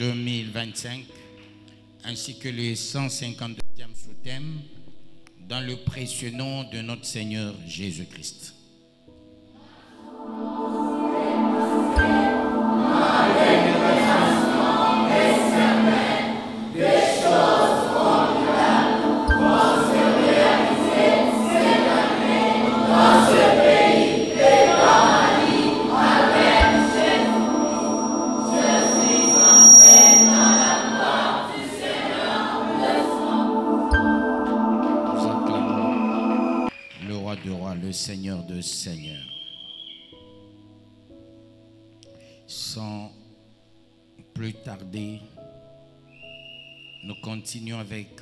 2025, ainsi que le 152e sous-thème, dans le précieux nom de notre Seigneur Jésus-Christ. Le Seigneur de Seigneurs. Sans plus tarder, nous continuons avec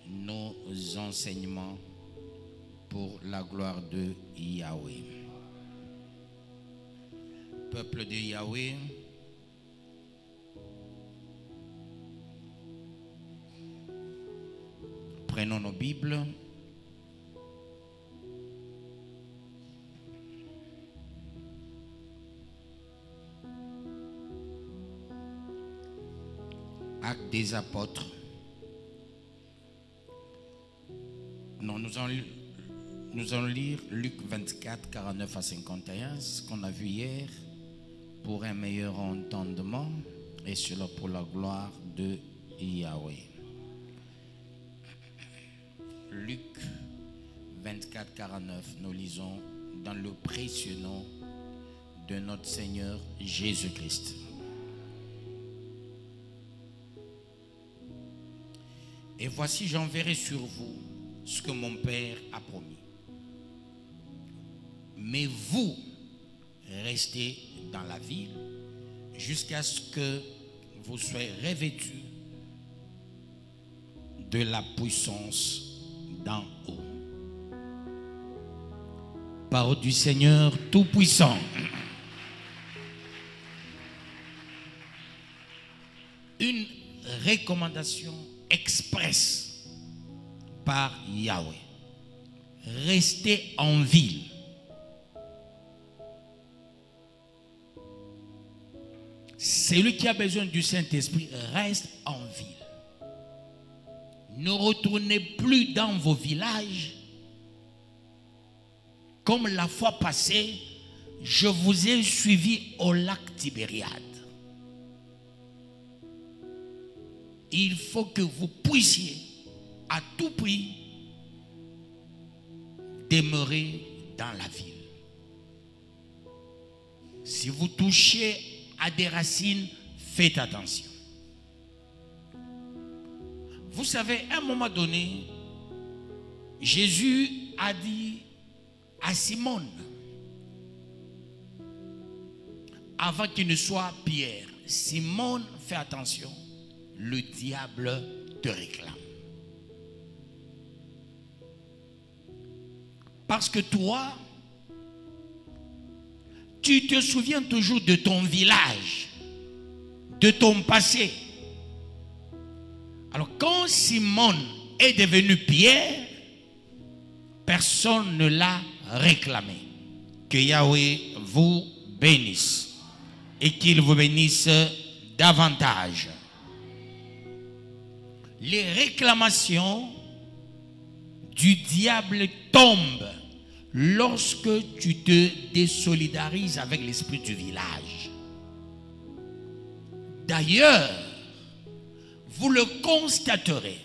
nos enseignements pour la gloire de Yahweh. Peuple de Yahweh, prenons nos Bibles. Actes des apôtres. Non, nous allons lire Luc 24, 49 à 51, ce qu'on a vu hier, pour un meilleur entendement, et cela pour la gloire de Yahweh. Luc 24, 49, nous lisons dans le précieux nom de notre Seigneur Jésus-Christ. Et voici, j'enverrai sur vous ce que mon Père a promis. Mais vous, restez dans la ville jusqu'à ce que vous soyez revêtus de la puissance d'en haut. Parole du Seigneur Tout-Puissant. Une recommandation express par Yahweh. Restez en ville. Celui qui a besoin du Saint-Esprit reste en ville. Ne retournez plus dans vos villages. Comme la fois passée, je vous ai suivi au lac Tibériade. Il faut que vous puissiez à tout prix demeurer dans la ville. Si vous touchez à des racines, faites attention. Vous savez, à un moment donné, Jésus a dit à Simone, avant qu'il ne soit Pierre, Simone, fais attention, le diable te réclame. Parce que toi, tu te souviens toujours de ton village, de ton passé. Alors quand Simone est devenu Pierre, personne ne l'a réclamé. Que Yahweh vous bénisse et qu'il vous bénisse davantage. Les réclamations du diable tombent lorsque tu te désolidarises avec l'esprit du village. D'ailleurs, vous le constaterez,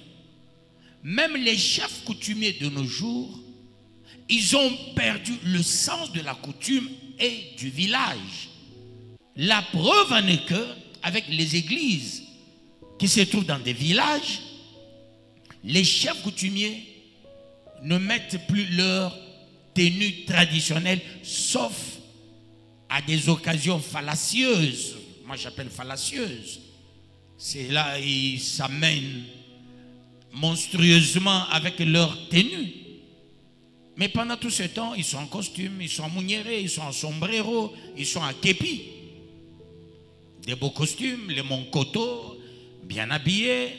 même les chefs coutumiers de nos jours, ils ont perdu le sens de la coutume et du village. La preuve en est que, avec les églises qui se trouvent dans des villages, les chefs coutumiers ne mettent plus leur tenue traditionnelle, sauf à des occasions fallacieuses. Moi j'appelle fallacieuses. C'est là ils s'amènent monstrueusement avec leur tenue. Mais pendant tout ce temps, ils sont en costume, ils sont en mouniéré, ils sont en sombrero, ils sont en képi. Des beaux costumes, les monkoto, bien habillés,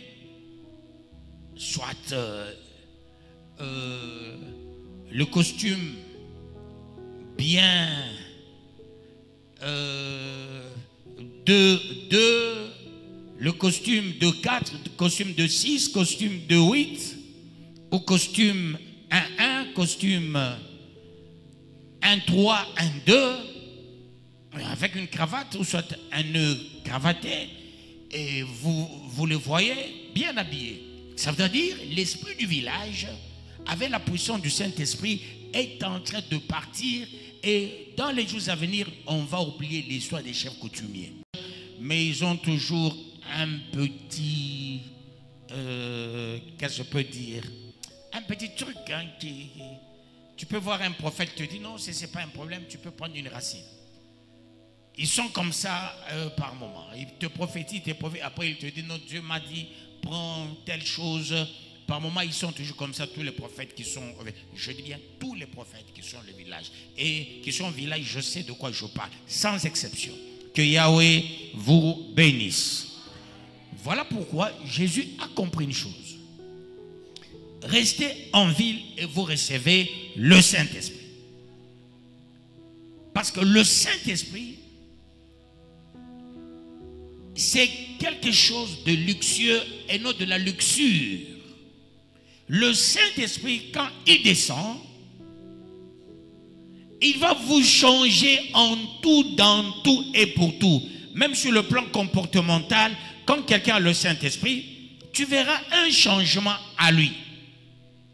soit le costume bien de 2, le costume de 4, le costume de 6, costume de 8, ou costume 1-1, costume 1-3, 1-2, avec une cravate ou soit un nœud cravaté, et vous les voyez bien habillés. Ça veut dire l'esprit du village, avec la puissance du Saint-Esprit, est en train de partir, et dans les jours à venir, on va oublier l'histoire des chefs coutumiers. Mais ils ont toujours un petit, qu'est-ce que je peux dire, un petit truc hein, tu peux voir un prophète te dit non, ce n'est pas un problème, tu peux prendre une racine. Ils sont comme ça par moment. Ils te prophétisent, après ils te disent non, Dieu m'a dit, prends telle chose. Par moment, ils sont toujours comme ça, tous les prophètes qui sont, je dis bien tous les prophètes qui sont le village. Et qui sont au village, je sais de quoi je parle, sans exception. Que Yahweh vous bénisse. Voilà pourquoi Jésus a compris une chose. Restez en ville et vous recevez le Saint-Esprit. Parce que le Saint-Esprit, c'est quelque chose de luxueux et non de la luxure. Le Saint-Esprit, quand il descend, il va vous changer en tout, dans tout et pour tout. Même sur le plan comportemental, quand quelqu'un a le Saint-Esprit, tu verras un changement à lui.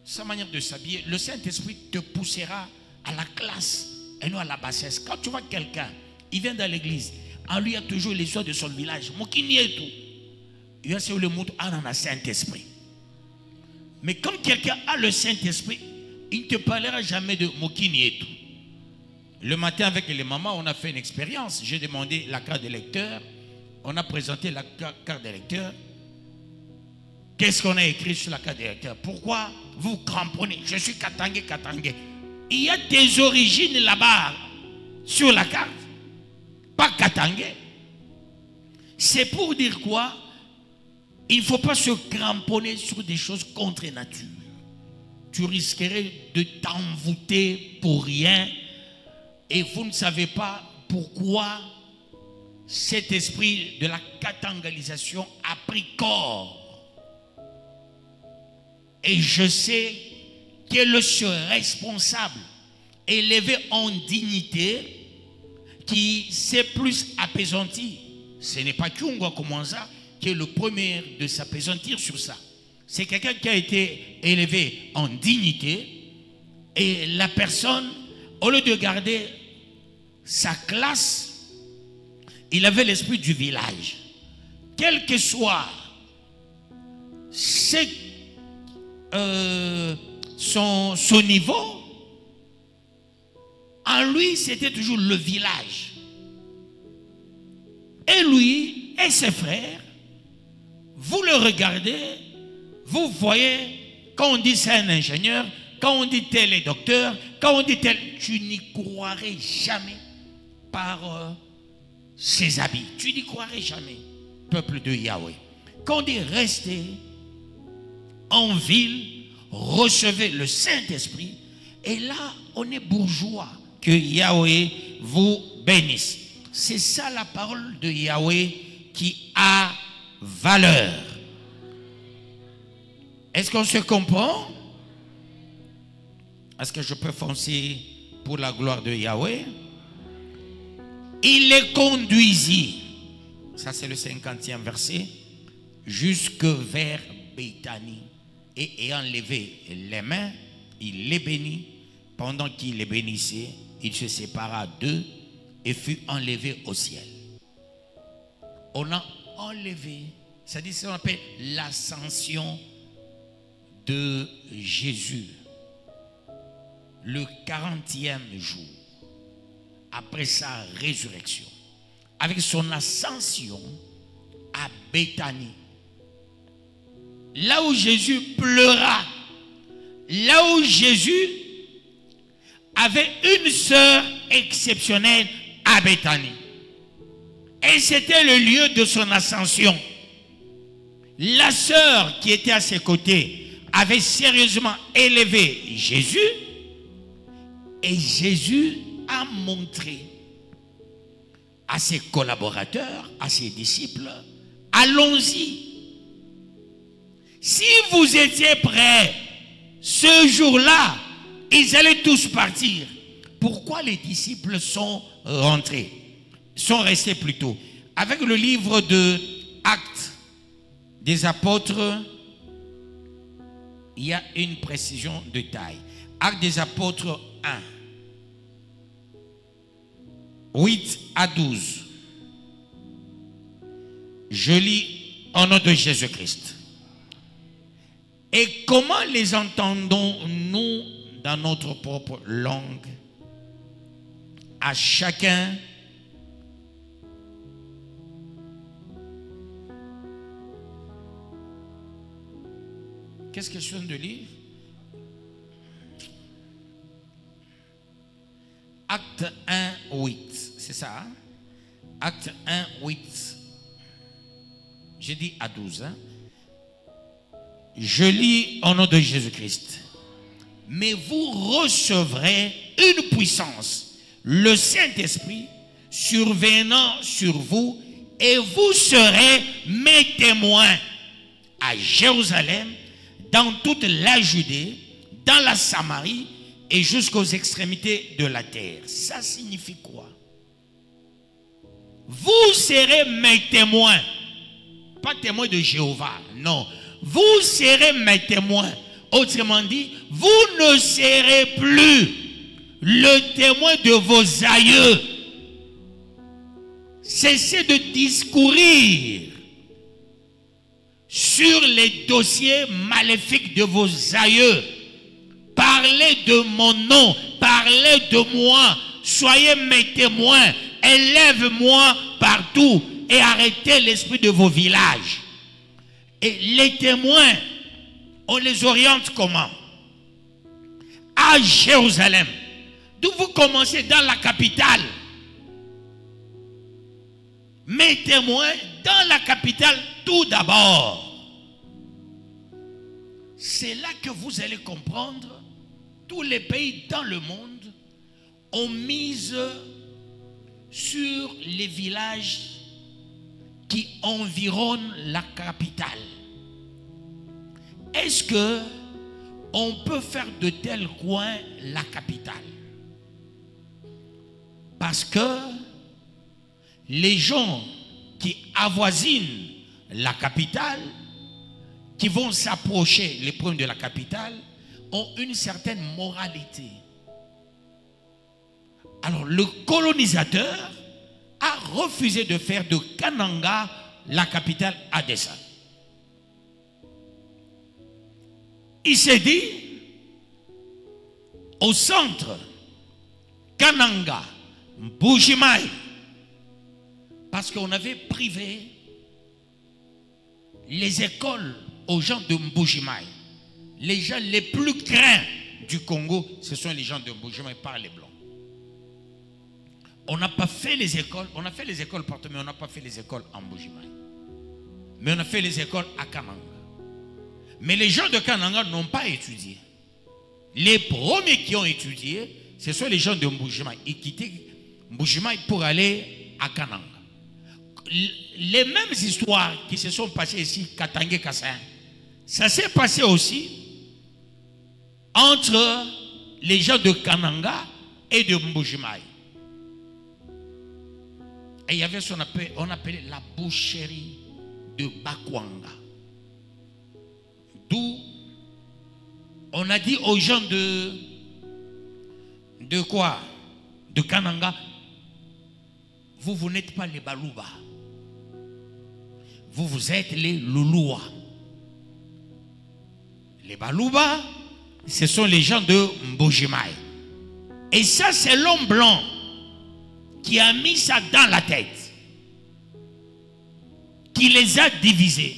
Sa manière de s'habiller, le Saint-Esprit te poussera à la classe et non à la bassesse. Quand tu vois quelqu'un, il vient dans l'église, en lui il y a toujours l'histoire de son village. Mokini et tout. Il y a le monde dans le Saint-Esprit. Mais quand quelqu'un a le Saint-Esprit, il ne te parlera jamais de Mokini et tout. Le matin avec les mamans, on a fait une expérience. J'ai demandé la carte d'électeur. On a présenté la carte d'électeur. Qu'est-ce qu'on a écrit sur la carte d'électeur? Pourquoi vous cramponnez? Je suis Katangé, Katangé. Il y a des origines là-bas sur la carte. Pas Katangé. C'est pour dire quoi? Il ne faut pas se cramponner sur des choses contre nature. Tu risquerais de t'envoûter pour rien et vous ne savez pas pourquoi cet esprit de la katangalisation a pris corps. Et je sais que ce responsable élevé en dignité qui s'est plus apaisanti. Ce n'est pas Kyungwa comme ça qui est le premier de s'apaisantir sur ça. C'est quelqu'un qui a été élevé en dignité et la personne, au lieu de garder sa classe, il avait l'esprit du village. Quel que soit son niveau, en lui c'était toujours le village. Et lui et ses frères, vous le regardez, vous voyez, quand on dit c'est un ingénieur, quand on dit tel est docteur, quand on dit tel, tu n'y croirais jamais par ses habits. Tu n'y croirais jamais, peuple de Yahweh. Quand on dit restez en ville, recevez le Saint-Esprit, et là, on est bourgeois. Que Yahweh vous bénisse. C'est ça la parole de Yahweh qui a valeur. Est-ce qu'on se comprend? Est-ce que je peux foncer pour la gloire de Yahweh? Il les conduisit, ça c'est le 50e verset, jusque vers Béthanie. Et ayant levé les mains, il les bénit. Pendant qu'il les bénissait, il se sépara d'eux et fut enlevé au ciel. On a enlevé, c'est-à-dire ce qu'on appelle l'ascension de Jésus. Le 40e jour, après sa résurrection, avec son ascension à Béthanie, là où Jésus pleura, là où Jésus avait une sœur exceptionnelle à Béthanie. Et c'était le lieu de son ascension. La sœur qui était à ses côtés avait sérieusement élevé Jésus. Et Jésus a montré à ses collaborateurs, à ses disciples, allons-y. Si vous étiez prêts, ce jour-là, ils allaient tous partir. Pourquoi les disciples sont rentrés, sont restés plutôt? Avec le livre de Actes des Apôtres, il y a une précision de taille. Actes des Apôtres 1, 8 à 12. Je lis au nom de Jésus-Christ. Et comment les entendons-nous dans notre propre langue? À chacun qu'est-ce que je viens de lire? Acte 1, 8. C'est ça, hein? Acte 1, 8. J'ai dit à 12. Hein? Je lis au nom de Jésus-Christ. Mais vous recevrez une puissance, le Saint-Esprit, survenant sur vous, et vous serez mes témoins à Jérusalem, dans toute la Judée, dans la Samarie et jusqu'aux extrémités de la terre. Ça signifie quoi? Vous serez mes témoins. Pas témoins de Jéhovah, non. Vous serez mes témoins. Autrement dit, vous ne serez plus le témoin de vos aïeux. Cessez de discourir sur les dossiers maléfiques de vos aïeux. Parlez de mon nom, parlez de moi, soyez mes témoins, élève-moi partout et arrêtez l'esprit de vos villages. Et les témoins, on les oriente comment? À Jérusalem. D'où vous commencez dans la capitale. Mes témoins dans la capitale tout d'abord. C'est là que vous allez comprendre, tous les pays dans le monde ont mise sur les villages qui environnent la capitale. Est-ce que on peut faire de tels coins la capitale? Parce que les gens qui avoisinent la capitale, qui vont s'approcher les problèmes de la capitale, ont une certaine moralité. Alors le colonisateur a refusé de faire de Kananga la capitale Adessa. Il s'est dit, au centre, Kananga, Mbujimaï, parce qu'on avait privé les écoles aux gens de Mbujimaï. Les gens les plus craints du Congo, ce sont les gens de Mbujimaï par les Blancs. On n'a pas fait les écoles, on a fait les écoles partout, mais on n'a pas fait les écoles en Mbujimaï. Mais on a fait les écoles à Kananga. Mais les gens de Kananga n'ont pas étudié. Les premiers qui ont étudié, ce sont les gens de Mbujimaï. Ils quittaient Mbujimaï pour aller à Kananga. Les mêmes histoires qui se sont passées ici, Katangé, Kassin, ça s'est passé aussi entre les gens de Kananga et de Mbujimaï. Et il y avait ce qu'on appelait la boucherie de Bakwanga. D'où on a dit aux gens de quoi? De Kananga, vous n'êtes pas les Balouba. Vous êtes les Louloua. Les Balouba, ce sont les gens de Mbujimaï. Et ça, c'est l'homme blanc qui a mis ça dans la tête, qui les a divisés.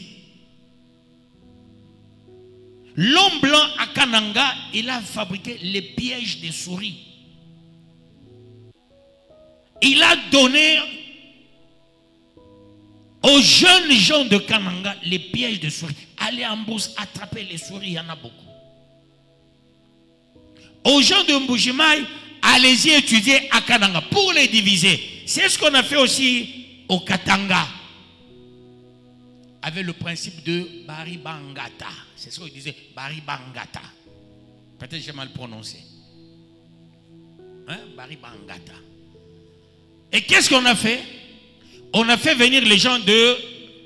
L'homme blanc à Kananga, il a fabriqué les pièges des souris. Il a donné aux jeunes gens de Kananga les pièges de souris. Allez en bourse, attraper les souris, il y en a beaucoup. Aux gens de Mbujimaï, allez-y étudier à Kananga pour les diviser. C'est ce qu'on a fait aussi au Katanga avec le principe de Baribangata. C'est ce qu'on disait, Baribangata. Peut-être que j'ai mal prononcé. Hein? Baribangata. Et qu'est-ce qu'on a fait? On a fait venir les gens de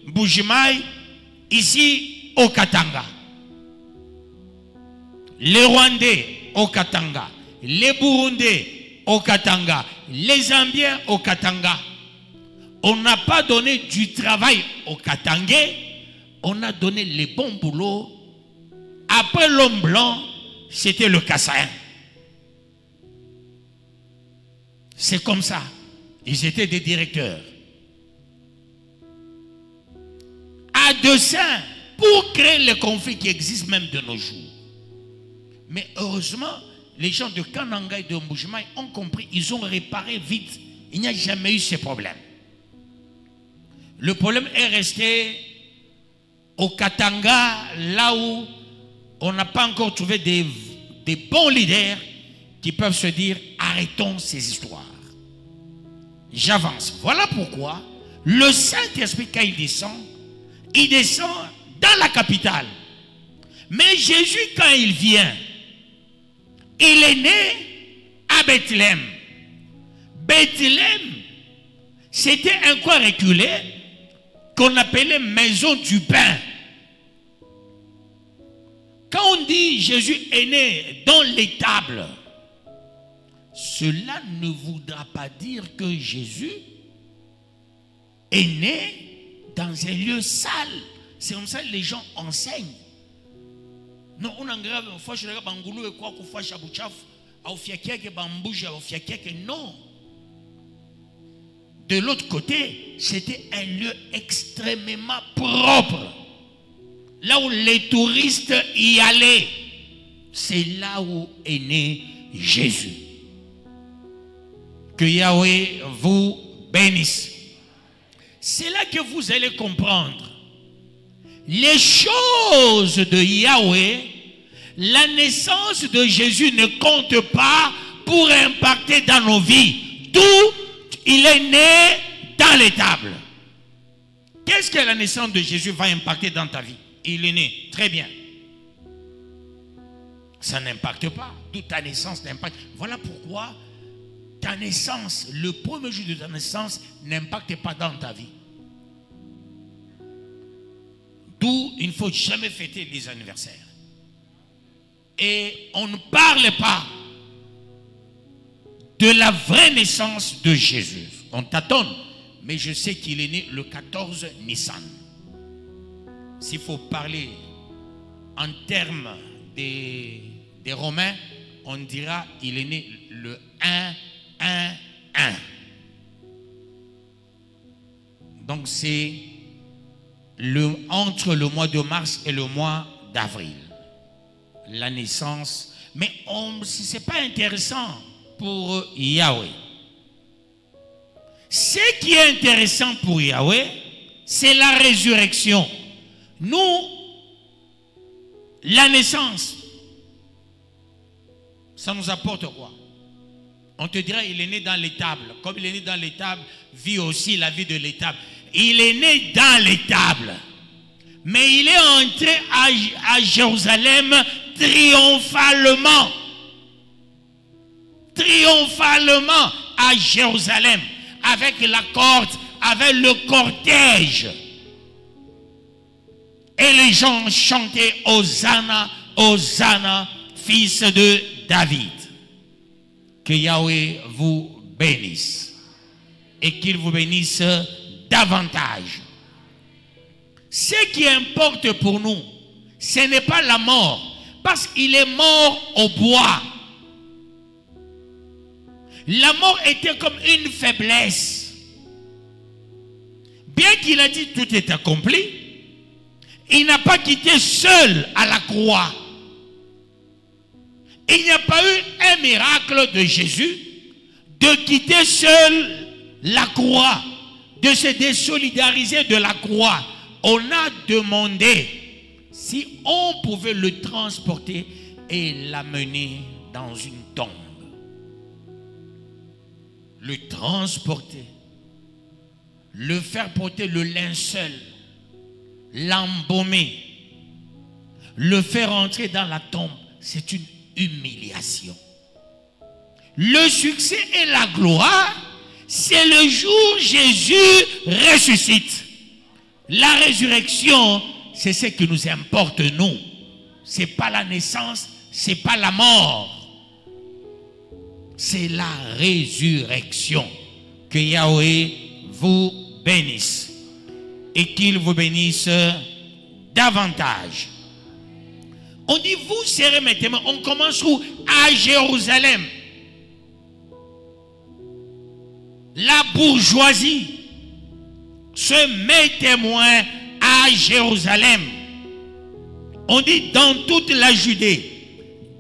Mbujimaï ici au Katanga. Les Rwandais au Katanga. Les Burundais au Katanga. Les Zambiens au Katanga. On n'a pas donné du travail aux Katangais. On a donné les bons boulots. Après l'homme blanc, c'était le Kassaïen. C'est comme ça. Ils étaient des directeurs. À dessein, pour créer les conflits qui existent même de nos jours. Mais heureusement, les gens de Kananga et de Mbujimaï ont compris, ils ont réparé vite. Il n'y a jamais eu ce problème. Le problème est resté au Katanga, là où on n'a pas encore trouvé des bons leaders qui peuvent se dire, arrêtons ces histoires. J'avance. Voilà pourquoi le Saint-Esprit, quand il descend dans la capitale. Mais Jésus, quand il vient, il est né à Bethléem. Bethléem, c'était un coin reculé qu'on appelait maison du pain. Quand on dit Jésus est né dans l'étable, cela ne voudra pas dire que Jésus est né dans un lieu sale. C'est comme ça que les gens enseignent. Non, on a grave, non. De l'autre côté, c'était un lieu extrêmement propre. Là où les touristes y allaient, c'est là où est né Jésus. Que Yahweh vous bénisse. C'est là que vous allez comprendre les choses de Yahweh. La naissance de Jésus ne compte pas pour impacter dans nos vies. D'où il est né dans l'étable. Qu'est-ce que la naissance de Jésus va impacter dans ta vie? Il est né. Très bien. Ça n'impacte pas. D'où ta naissance n'impacte. Voilà pourquoi ta naissance, le premier jour de ta naissance, n'impacte pas dans ta vie. D'où il ne faut jamais fêter les anniversaires. Et on ne parle pas de la vraie naissance de Jésus. On tâtonne, mais je sais qu'il est né le 14 Nissan. S'il faut parler en termes des Romains, on dira qu'il est né le 1-1-1. Donc c'est entre le mois de mars et le mois d'avril. La naissance. Mais ce n'est pas intéressant pour Yahweh. Ce qui est intéressant pour Yahweh, c'est la résurrection. Nous, la naissance, ça nous apporte quoi? On te dira, il est né dans l'étable. Comme il est né dans l'étable, vit aussi la vie de l'étable. Il est né dans l'étable. Mais il est entré à Jérusalem triomphalement. Triomphalement à Jérusalem. Avec la corde, avec le cortège. Et les gens chantaient Hosanna, Hosanna, fils de David. Que Yahweh vous bénisse. Et qu'il vous bénisse davantage. Ce qui importe pour nous, ce n'est pas la mort. Parce qu'il est mort au bois. La mort était comme une faiblesse. Bien qu'il a dit tout est accompli, il n'a pas quitté seul à la croix. Il n'y a pas eu un miracle de Jésus de quitter seul la croix, de se désolidariser de la croix. On a demandé si on pouvait le transporter et l'amener dans une tombe. le transporter, le faire porter le linceul, l'embaumer, le faire entrer dans la tombe, c'est une humiliation. Le succès et la gloire, c'est le jour où Jésus ressuscite. La résurrection, c'est ce qui nous importe nous. Ce n'est pas la naissance, ce n'est pas la mort. C'est la résurrection. Que Yahweh vous bénisse et qu'il vous bénisse davantage. On dit vous serez mes témoins. On commence où? À Jérusalem. La bourgeoisie se met témoin à Jérusalem. On dit dans toute la Judée,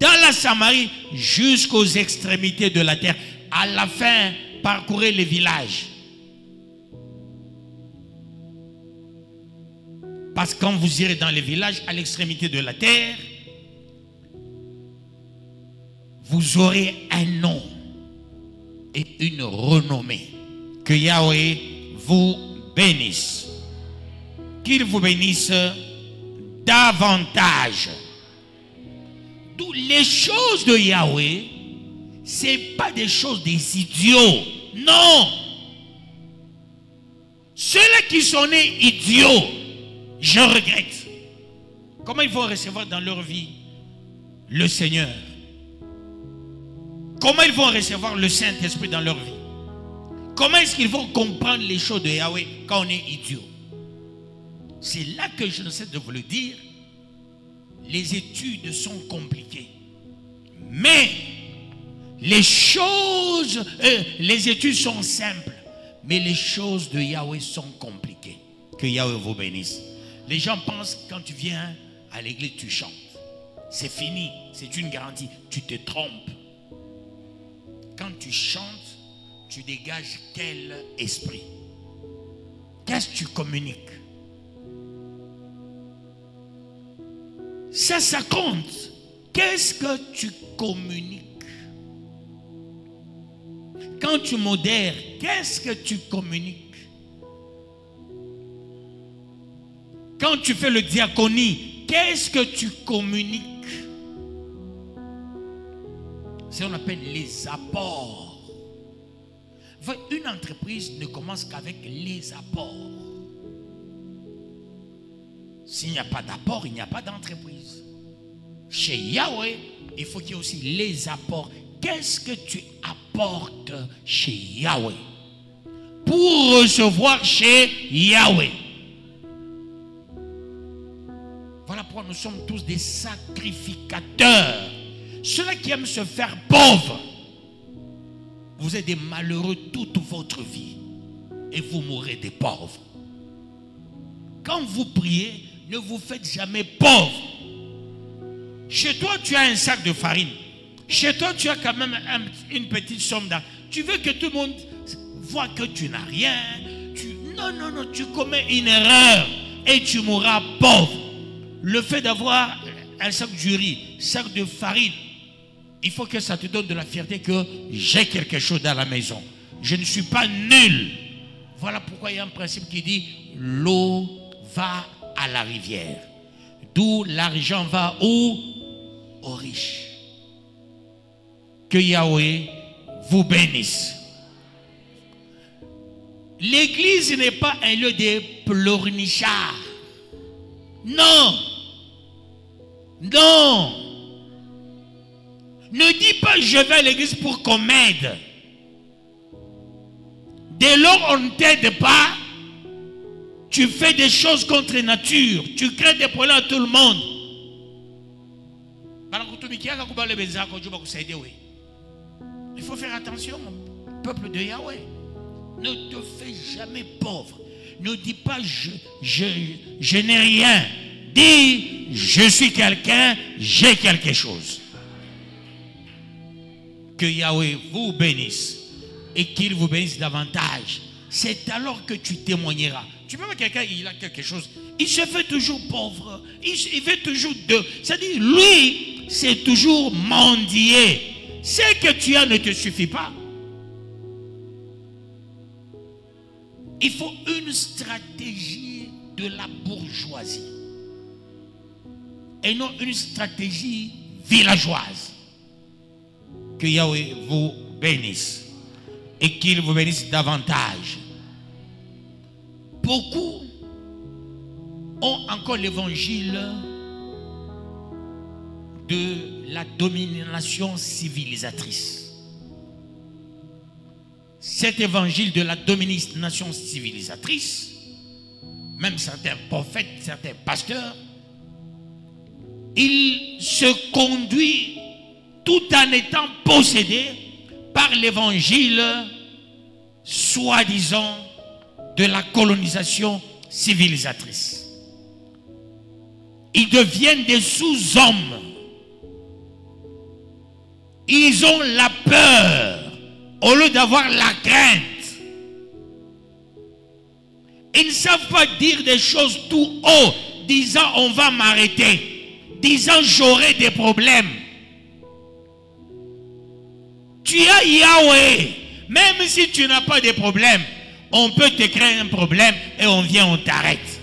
dans la Samarie, jusqu'aux extrémités de la terre. À la fin, parcourez les villages. Parce que quand vous irez dans les villages, à l'extrémité de la terre, vous aurez un nom et une renommée. Que Yahweh vous bénisse. Qu'il vous bénisse davantage. D'où les choses de Yahweh, ce n'est pas des choses des idiots. Non. Ceux-là qui sont nés idiots, je regrette. Comment ils vont recevoir dans leur vie le Seigneur? Comment ils vont recevoir le Saint-Esprit dans leur vie? Comment est-ce qu'ils vont comprendre les choses de Yahweh quand on est idiot? C'est là que je ne sais de vous le dire. Les études sont compliquées. Mais les choses, les études sont simples. Mais les choses de Yahweh sont compliquées. Que Yahweh vous bénisse. Les gens pensent que quand tu viens à l'église, tu chantes. C'est fini, c'est une garantie. Tu te trompes. Quand tu chantes, tu dégages quel esprit? Qu'est-ce que tu communiques? Ça compte. Qu'est-ce que tu communiques? Quand tu modères, qu'est-ce que tu communiques? Quand tu fais le diaconie, qu'est-ce que tu communiques? C'est ce qu'on appelle les apports. Une entreprise ne commence qu'avec les apports. S'il n'y a pas d'apport, il n'y a pas d'entreprise. Chez Yahweh, il faut qu'il y ait aussi les apports. Qu'est-ce que tu apportes chez Yahweh? Pour recevoir chez Yahweh. Voilà pourquoi nous sommes tous des sacrificateurs. Ceux-là qui aiment se faire pauvres, vous êtes des malheureux toute votre vie et vous mourrez des pauvres. Quand vous priez, ne vous faites jamais pauvre. Chez toi, tu as un sac de farine. Chez toi, tu as quand même une petite somme d'argent. Tu veux que tout le monde voit que tu n'as rien. Non, tu commets une erreur et tu mourras pauvre. Le fait d'avoir un sac de riz, sac de farine, il faut que ça te donne de la fierté que j'ai quelque chose dans la maison. Je ne suis pas nul. Voilà pourquoi il y a un principe qui dit l'eau va à la rivière. D'où l'argent va où? Aux riches. Que Yahweh vous bénisse. L'église n'est pas un lieu de pleurnichards. Non. Non. Ne dis pas je vais à l'église pour qu'on m'aide. Dès lors on ne t'aide pas, tu fais des choses contre nature. Tu crées des problèmes à tout le monde. Il faut faire attention, peuple de Yahweh. Ne te fais jamais pauvre. Ne dis pas je n'ai rien. Dis je suis quelqu'un, j'ai quelque chose. Que Yahweh vous bénisse et qu'il vous bénisse davantage. C'est alors que tu témoigneras. Tu peux voir quelqu'un, il a quelque chose, il se fait toujours pauvre, il fait toujours deux. C'est-à-dire, lui, c'est toujours mendier. Ce que tu as ne te suffit pas. Il faut une stratégie de la bourgeoisie et non une stratégie villageoise. Que Yahweh vous bénisse et qu'il vous bénisse davantage. Beaucoup ont encore l'évangile de la domination civilisatrice. Cet évangile de la domination civilisatrice, même certains prophètes, certains pasteurs, il se conduit tout en étant possédé par l'évangile soi-disant de la colonisation civilisatrice. Ils deviennent des sous-hommes. Ils ont la peur au lieu d'avoir la crainte. Ils ne savent pas dire des choses tout haut, disant on va m'arrêter, disant j'aurai des problèmes. Tu as Yahweh, même si tu n'as pas de problème, on peut te créer un problème et on vient, on t'arrête.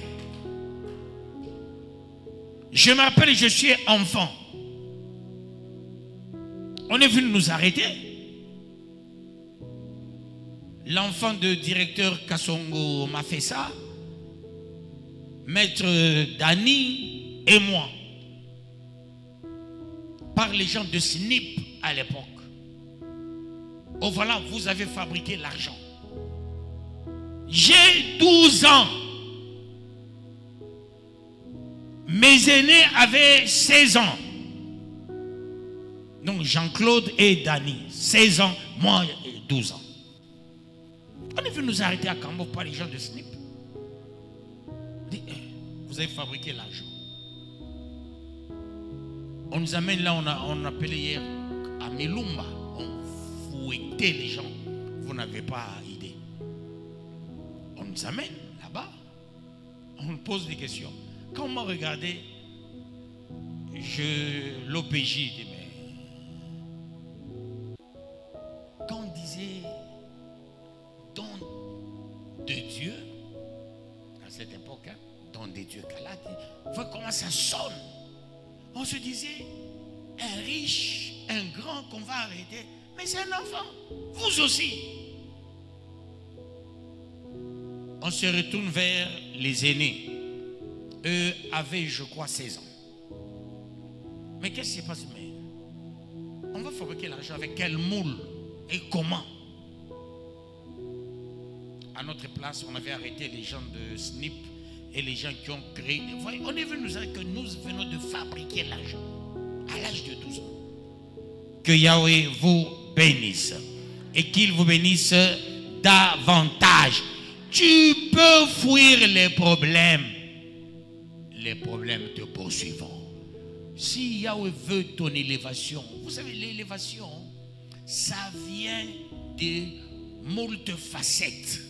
Je me rappelle, je suis enfant. On est venu nous arrêter. L'enfant de directeur Kassongo m'a fait ça. Maître Dani et moi. Par les gens de SNIP à l'époque. Oh voilà, vous avez fabriqué l'argent. J'ai 12 ans. Mes aînés avaient 16 ans. Donc Jean-Claude et Dani, 16 ans, moi 12 ans. On est venu nous arrêter à Cambo par les gens de SNIP. Vous avez fabriqué l'argent. On nous amène là, on appelait hier à Melumba. On fouettait les gens. Vous n'avez pas idée. On nous amène là-bas. On nous pose des questions. Quand on m'a regardé, l'OPJ dit mais quand on disait don de Dieu, à cette époque, hein, don de Dieu, voilà comment ça sonne. On se disait, un riche, un grand qu'on va arrêter, mais c'est un enfant, vous aussi. On se retourne vers les aînés. Eux avaient, je crois, 16 ans. Mais qu'est-ce qui s'est passé? Mais on va fabriquer l'argent avec quel moule et comment? À notre place, on avait arrêté les gens de SNIP et les gens qui ont créé. Voyez, on est venu nous dire que nous venons de fabriquer l'argent à l'âge de 12 ans. Que Yahweh vous bénisse et qu'il vous bénisse davantage. Tu peux fuir les problèmes te poursuivront. Si Yahweh veut ton élévation, vous savez, l'élévation, ça vient de moult facettes.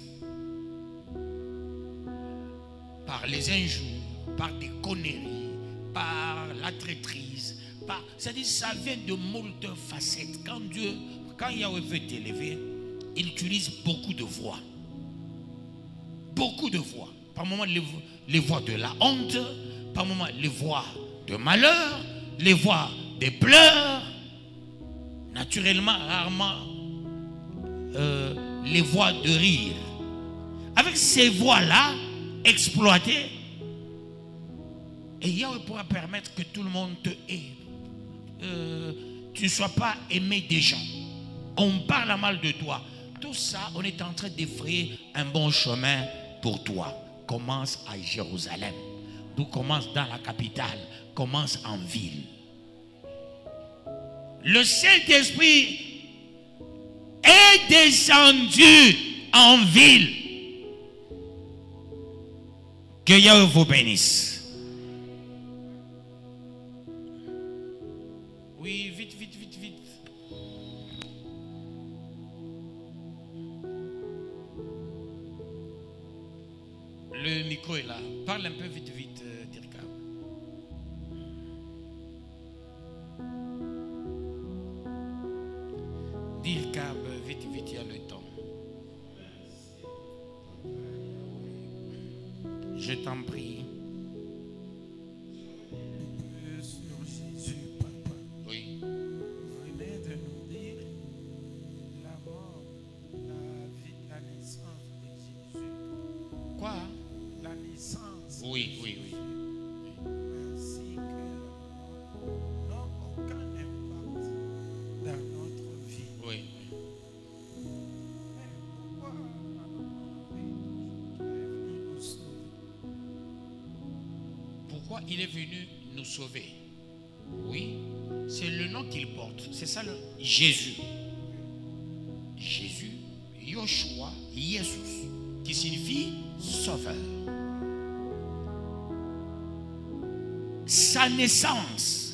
Par les injures, par des conneries, par la traîtrise, c'est-à-dire ça vient de moult facettes. Quand Yahweh veut t'élever, il utilise beaucoup de voix. Beaucoup de voix. Par moments, les voix de la honte, par moments, les voix de malheur, les voix des pleurs, naturellement, rarement, les voix de rire. Avec ces voix-là, exploitées, et Yahweh pourra permettre que tout le monde te hait. Tu ne sois pas aimé des gens. On parle mal de toi. Tout ça, on est en train d'effrayer un bon chemin pour toi. Commence à Jérusalem. D'où commence dans la capitale. Commence en ville. Le Saint-Esprit est descendu en ville. Que Yahweh vous bénisse. Oui, vite, vite, vite, vite. Le micro est là. Parle un peu vite, vite, Dirka. Dirka, vite, vite, il y a le temps. Je t'en prie. Sur Jésus, papa. Oui. Vous venez de nous dire la mort, la vie, la naissance de Jésus. Quoi? La naissance. Oui, oui, oui. Ainsi que la mort n'ont aucun impact dans notre vie. Oui. Mais pourquoi nous sauver? Pourquoi il est venu nous sauver? Oui, c'est le nom qu'il porte. C'est ça le Jésus. Jésus, Yoshua, Jesus, qui signifie sauveur. Sa naissance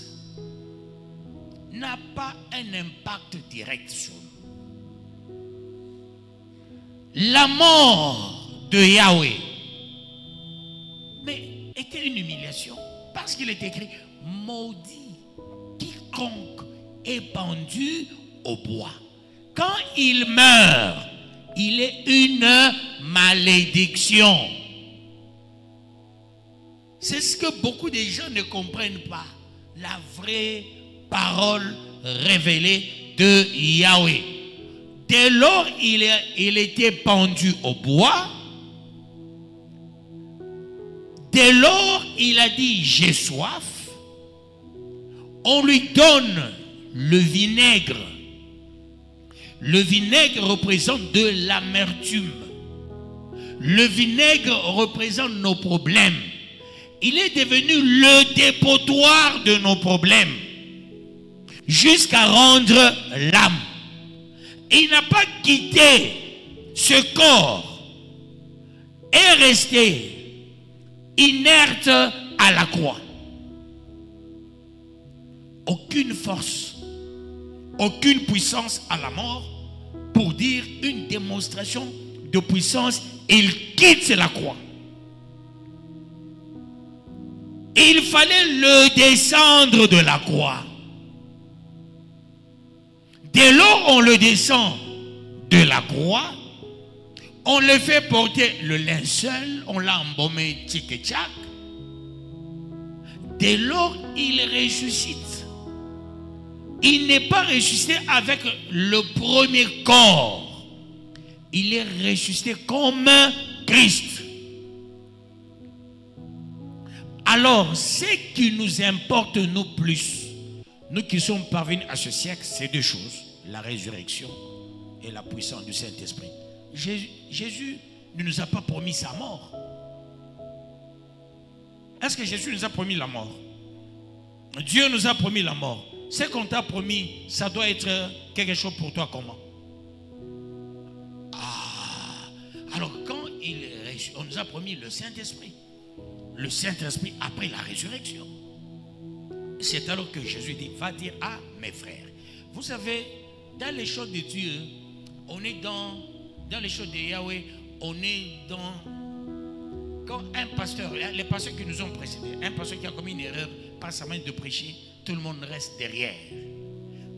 n'a pas un impact direct sur nous. La mort de Yahweh, mais était une humiliation parce qu'il est écrit maudit quiconque est pendu au bois. Quand il meurt, il est une malédiction. C'est ce que beaucoup de gens ne comprennent pas. La vraie parole révélée de Yahweh. Dès lors il était pendu au bois, dès lors il a dit j'ai soif, on lui donne le vinaigre. Le vinaigre représente de l'amertume. Le vinaigre représente nos problèmes. Il est devenu le dépotoir de nos problèmes jusqu'à rendre l'âme. Il n'a pas quitté ce corps et resté inerte à la croix. Aucune force, aucune puissance à la mort pour dire une démonstration de puissance. Il quitte la croix. Il fallait le descendre de la croix. Dès lors on le descend de la croix, on le fait porter le linceul, on l'a embaumé tchic et tchac. Dès lors il ressuscite. Il n'est pas ressuscité avec le premier corps. Il est ressuscité comme Christ. Alors, ce qui nous importe, nous plus, nous qui sommes parvenus à ce siècle, c'est deux choses. La résurrection et la puissance du Saint-Esprit. Jésus ne nous a pas promis sa mort. Est-ce que Jésus nous a promis la mort? Dieu nous a promis la mort. Ce qu'on t'a promis, ça doit être quelque chose pour toi comment? Ah, alors quand on nous a promis le Saint-Esprit. Le Saint-Esprit après la résurrection. C'est alors que Jésus dit, va dire à mes frères. Vous savez, dans les choses de Dieu, on est dans les choses de Yahweh, on est dans, quand un pasteur, les pasteurs qui nous ont précédés, un pasteur qui a commis une erreur, par sa main de prêcher, tout le monde reste derrière.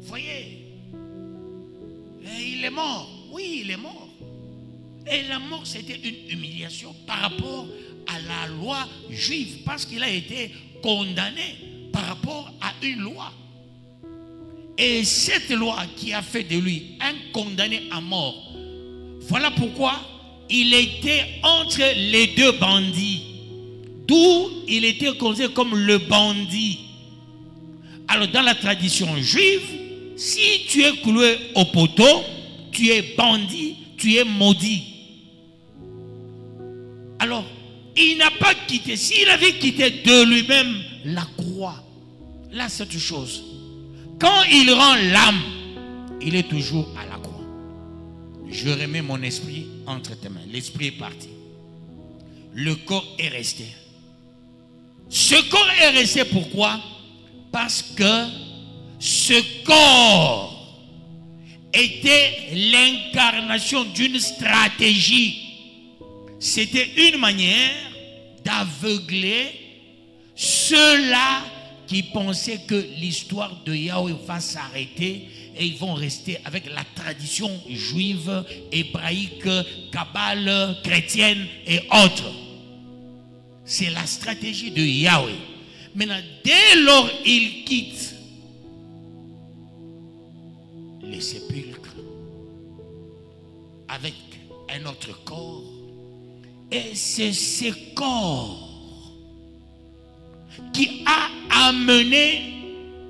Voyez, il est mort. Oui, il est mort. Et la mort, c'était une humiliation par rapport à la loi juive, parce qu'il a été condamné par rapport à une loi. Et cette loi qui a fait de lui un condamné à mort, voilà pourquoi il était entre les deux bandits, d'où il était considéré comme le bandit. Alors dans la tradition juive, si tu es cloué au poteau, tu es bandit, tu es maudit. Alors, il n'a pas quitté. S'il avait quitté de lui-même la croix, là c'est autre chose. Quand il rend l'âme, il est toujours à la croix. Je remets mon esprit entre tes mains. L'esprit est parti. Le corps est resté. Ce corps est resté pourquoi? Parce que ce corps était l'incarnation d'une stratégie. C'était une manière d'aveugler ceux-là qui pensaient que l'histoire de Yahweh va s'arrêter et ils vont rester avec la tradition juive, hébraïque, kabbale, chrétienne et autres. C'est la stratégie de Yahweh. Maintenant, dès lors il quitte les sépulcres avec un autre corps, et c'est ce corps qui a amené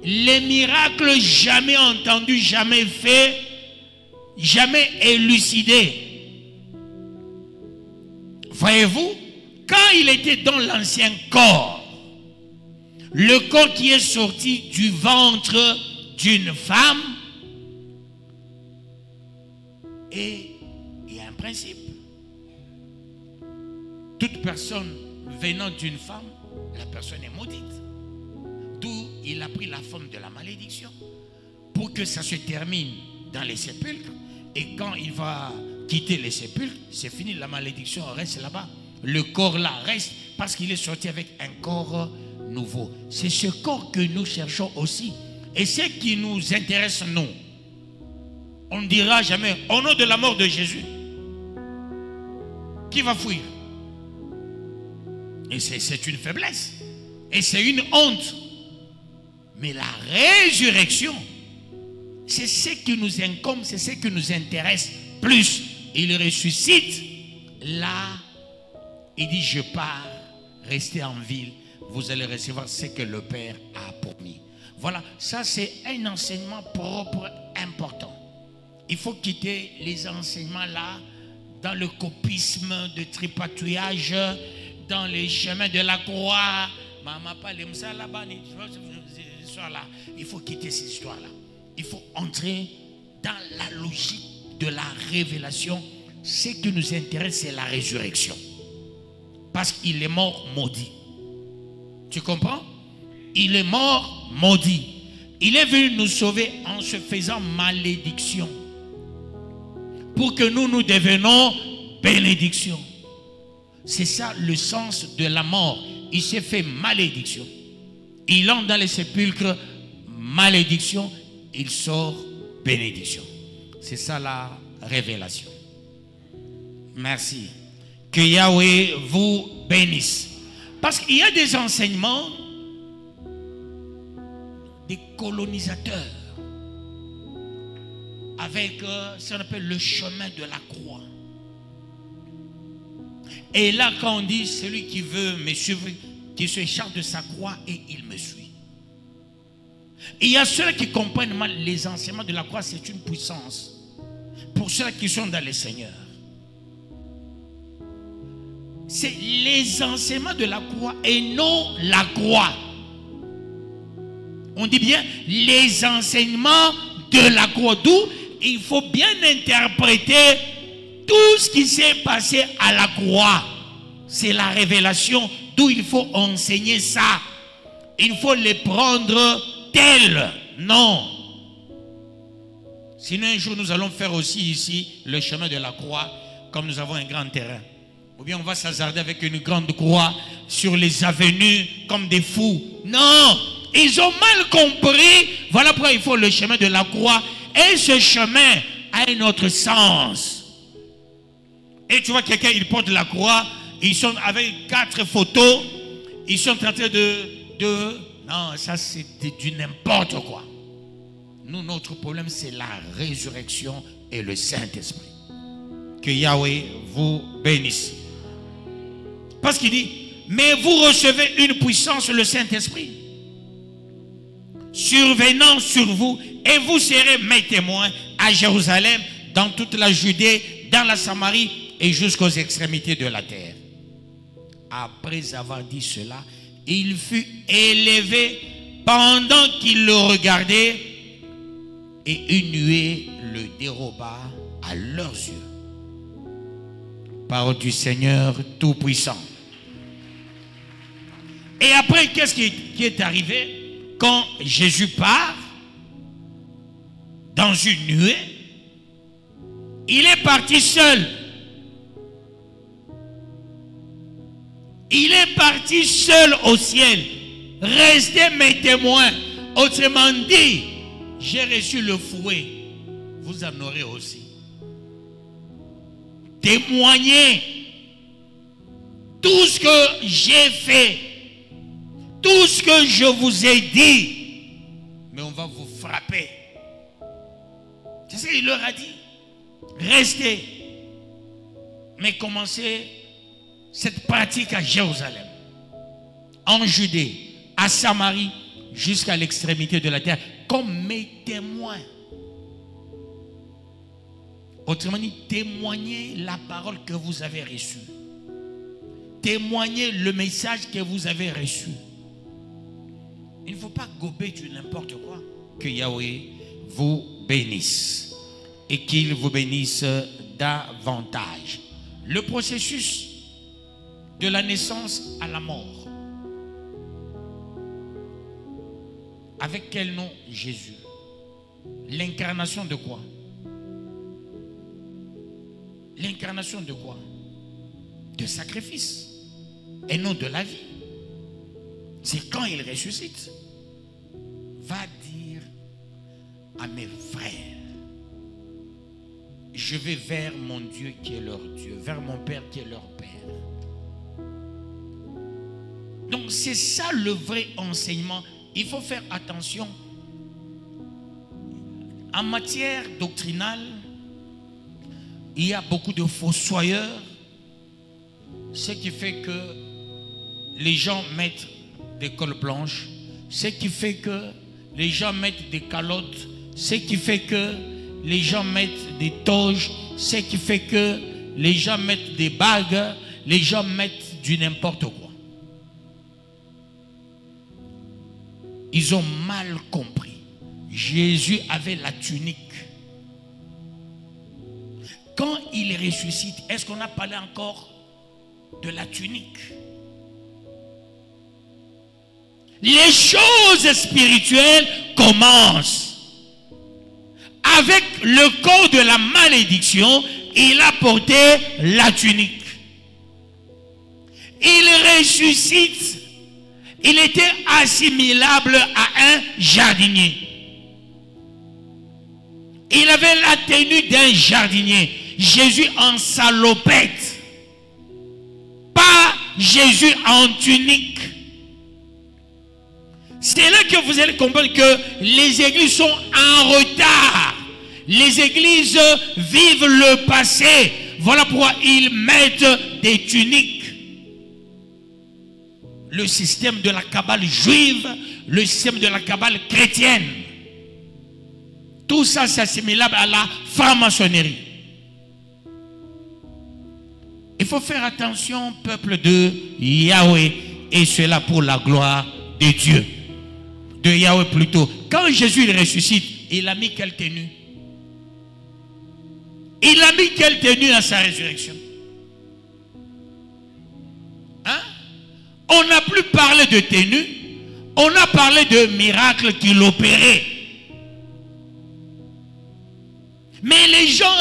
les miracles jamais entendus, jamais faits, jamais élucidés. Voyez-vous, quand il était dans l'ancien corps, le corps qui est sorti du ventre d'une femme, et il y a un principe. Toute personne venant d'une femme, la personne est maudite. D'où il a pris la forme de la malédiction pour que ça se termine dans les sépulcres. Et quand il va quitter les sépulcres, c'est fini, la malédiction reste là-bas. Le corps là reste parce qu'il est sorti avec un corps nouveau. C'est ce corps que nous cherchons aussi. Et ce qui nous intéresse, nous, on ne dira jamais au nom de la mort de Jésus. Qui va fuir? Et c'est une faiblesse. Et c'est une honte. Mais la résurrection, c'est ce qui nous incombe, c'est ce qui nous intéresse plus. Il ressuscite. Là, il dit, je pars, restez en ville, vous allez recevoir ce que le Père a promis. Voilà, ça c'est un enseignement propre, important. Il faut quitter les enseignements là, dans le copisme de tripatouillage, dans les chemins de la croix. Il faut quitter ces histoires-là. Il faut entrer dans la logique de la révélation. Ce qui nous intéresse, c'est la résurrection. Parce qu'il est mort maudit. Tu comprends? Il est mort maudit. Il est venu nous sauver en se faisant malédiction. Pour que nous devenions bénédiction. C'est ça le sens de la mort. Il s'est fait malédiction. Il entre dans les sépulcres, malédiction. Il sort bénédiction. C'est ça la révélation. Merci. Que Yahweh vous bénisse. Parce qu'il y a des enseignements des colonisateurs avec ce qu'on appelle le chemin de la croix. Et là, quand on dit celui qui veut me suivre, qui se charge de sa croix et il me suit. Et il y a ceux qui comprennent mal les enseignements de la croix, c'est une puissance pour ceux qui sont dans le Seigneur. C'est les enseignements de la croix et non la croix. On dit bien les enseignements de la croix. D'où il faut bien interpréter tout ce qui s'est passé à la croix. C'est la révélation. D'où il faut enseigner ça. Il faut les prendre tels. Non. Sinon un jour nous allons faire aussi ici le chemin de la croix. Comme nous avons un grand terrain. Ou bien on va s'hasarder avec une grande croix sur les avenues comme des fous. Non, ils ont mal compris. Voilà pourquoi il faut le chemin de la croix. Et ce chemin a un autre sens. Et tu vois quelqu'un, il porte la croix. Ils sont avec 4 photos. Ils sont en train de... Non, ça c'est du n'importe quoi. Nous, notre problème c'est la résurrection et le Saint-Esprit. Que Yahweh vous bénisse. Parce qu'il dit, mais vous recevez une puissance, le Saint-Esprit, survenant sur vous, et vous serez mes témoins à Jérusalem, dans toute la Judée, dans la Samarie, et jusqu'aux extrémités de la terre. Après avoir dit cela, il fut élevé pendant qu'il le regardait, et une nuée le déroba à leurs yeux. Parole du Seigneur Tout-Puissant. Et après, qu'est-ce qui est arrivé? Quand Jésus part dans une nuée, il est parti seul. Il est parti seul au ciel. Restez mes témoins. Autrement dit, j'ai reçu le fouet. Vous en aurez aussi. Témoignez tout ce que j'ai fait, tout ce que je vous ai dit, mais on va vous frapper. C'est ce qu'il leur a dit. Restez, mais commencez cette pratique à Jérusalem, en Judée, à Samarie, jusqu'à l'extrémité de la terre, comme mes témoins. Autrement dit, témoignez la parole que vous avez reçue. Témoignez le message que vous avez reçu. Il ne faut pas gober du n'importe quoi. Que Yahweh vous bénisse et qu'il vous bénisse davantage. Le processus de la naissance à la mort. Avec quel nom? Jésus. L'incarnation de quoi? L'incarnation de quoi? De sacrifice et non de la vie. C'est quand il ressuscite. Va dire à mes frères, je vais vers mon Dieu qui est leur Dieu, vers mon Père qui est leur Père. Donc c'est ça le vrai enseignement. Il faut faire attention. En matière doctrinale, il y a beaucoup de fossoyeurs, ce qui fait que les gens mettent des cols blanches, ce qui fait que les gens mettent des calottes, ce qui fait que les gens mettent des toges, ce qui fait que les gens mettent des bagues, les gens mettent du n'importe quoi. Ils ont mal compris. Jésus avait la tunique. Quand il ressuscite, est-ce qu'on a parlé encore de la tunique? Les choses spirituelles commencent. Avec le corps de la malédiction, il a porté la tunique. Il ressuscite. Il était assimilable à un jardinier. Il avait la tenue d'un jardinier. Jésus en salopette. Pas Jésus en tunique. C'est là que vous allez comprendre que les églises sont en retard. Les églises vivent le passé. Voilà pourquoi ils mettent des tuniques. Le système de la Kabbale juive, le système de la Kabbale chrétienne. Tout ça, c'est assimilable à la franc-maçonnerie. Il faut faire attention, peuple de Yahweh, et cela pour la gloire de Dieu. De Yahweh plutôt. Quand Jésus ressuscite, il a mis quelle tenue? Il a mis quelle tenue à sa résurrection? Hein? On n'a plus parlé de tenue, on a parlé de miracles qu'il opérait. Mais les gens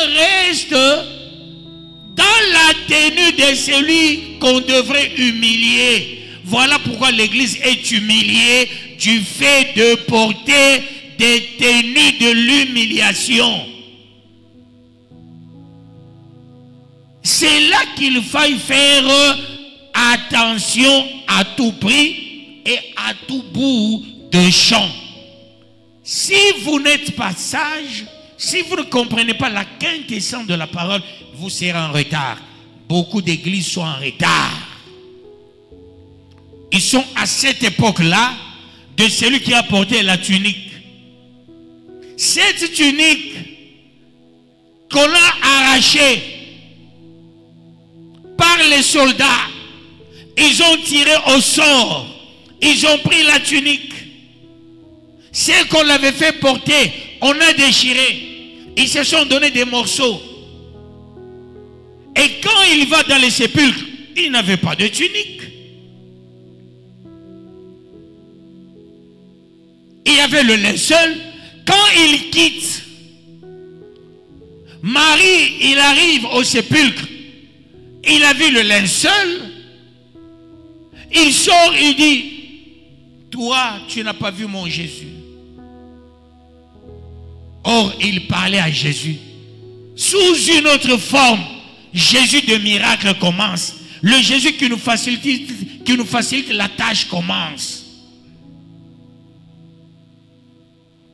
restent dans la tenue de celui qu'on devrait humilier. Voilà pourquoi l'église est humiliée du fait de porter des tenues de l'humiliation. C'est là qu'il faille faire attention à tout prix et à tout bout de champ. Si vous n'êtes pas sage, si vous ne comprenez pas la quintessence de la parole, vous serez en retard. Beaucoup d'églises sont en retard. Ils sont à cette époque-là de celui qui a porté la tunique. Cette tunique qu'on a arrachée par les soldats, ils ont tiré au sort, ils ont pris la tunique. Ce qu'on l'avait fait porter, on a déchiré. Ils se sont donné des morceaux. Et quand il va dans les sépulcres, il n'avait pas de tunique. Il y avait le linceul. Quand il quitte, Marie, il arrive au sépulcre. Il a vu le linceul. Il sort, il dit, toi, tu n'as pas vu mon Jésus. Or, il parlait à Jésus. Sous une autre forme, Jésus de miracle commence. Le Jésus qui nous facilite la tâche commence.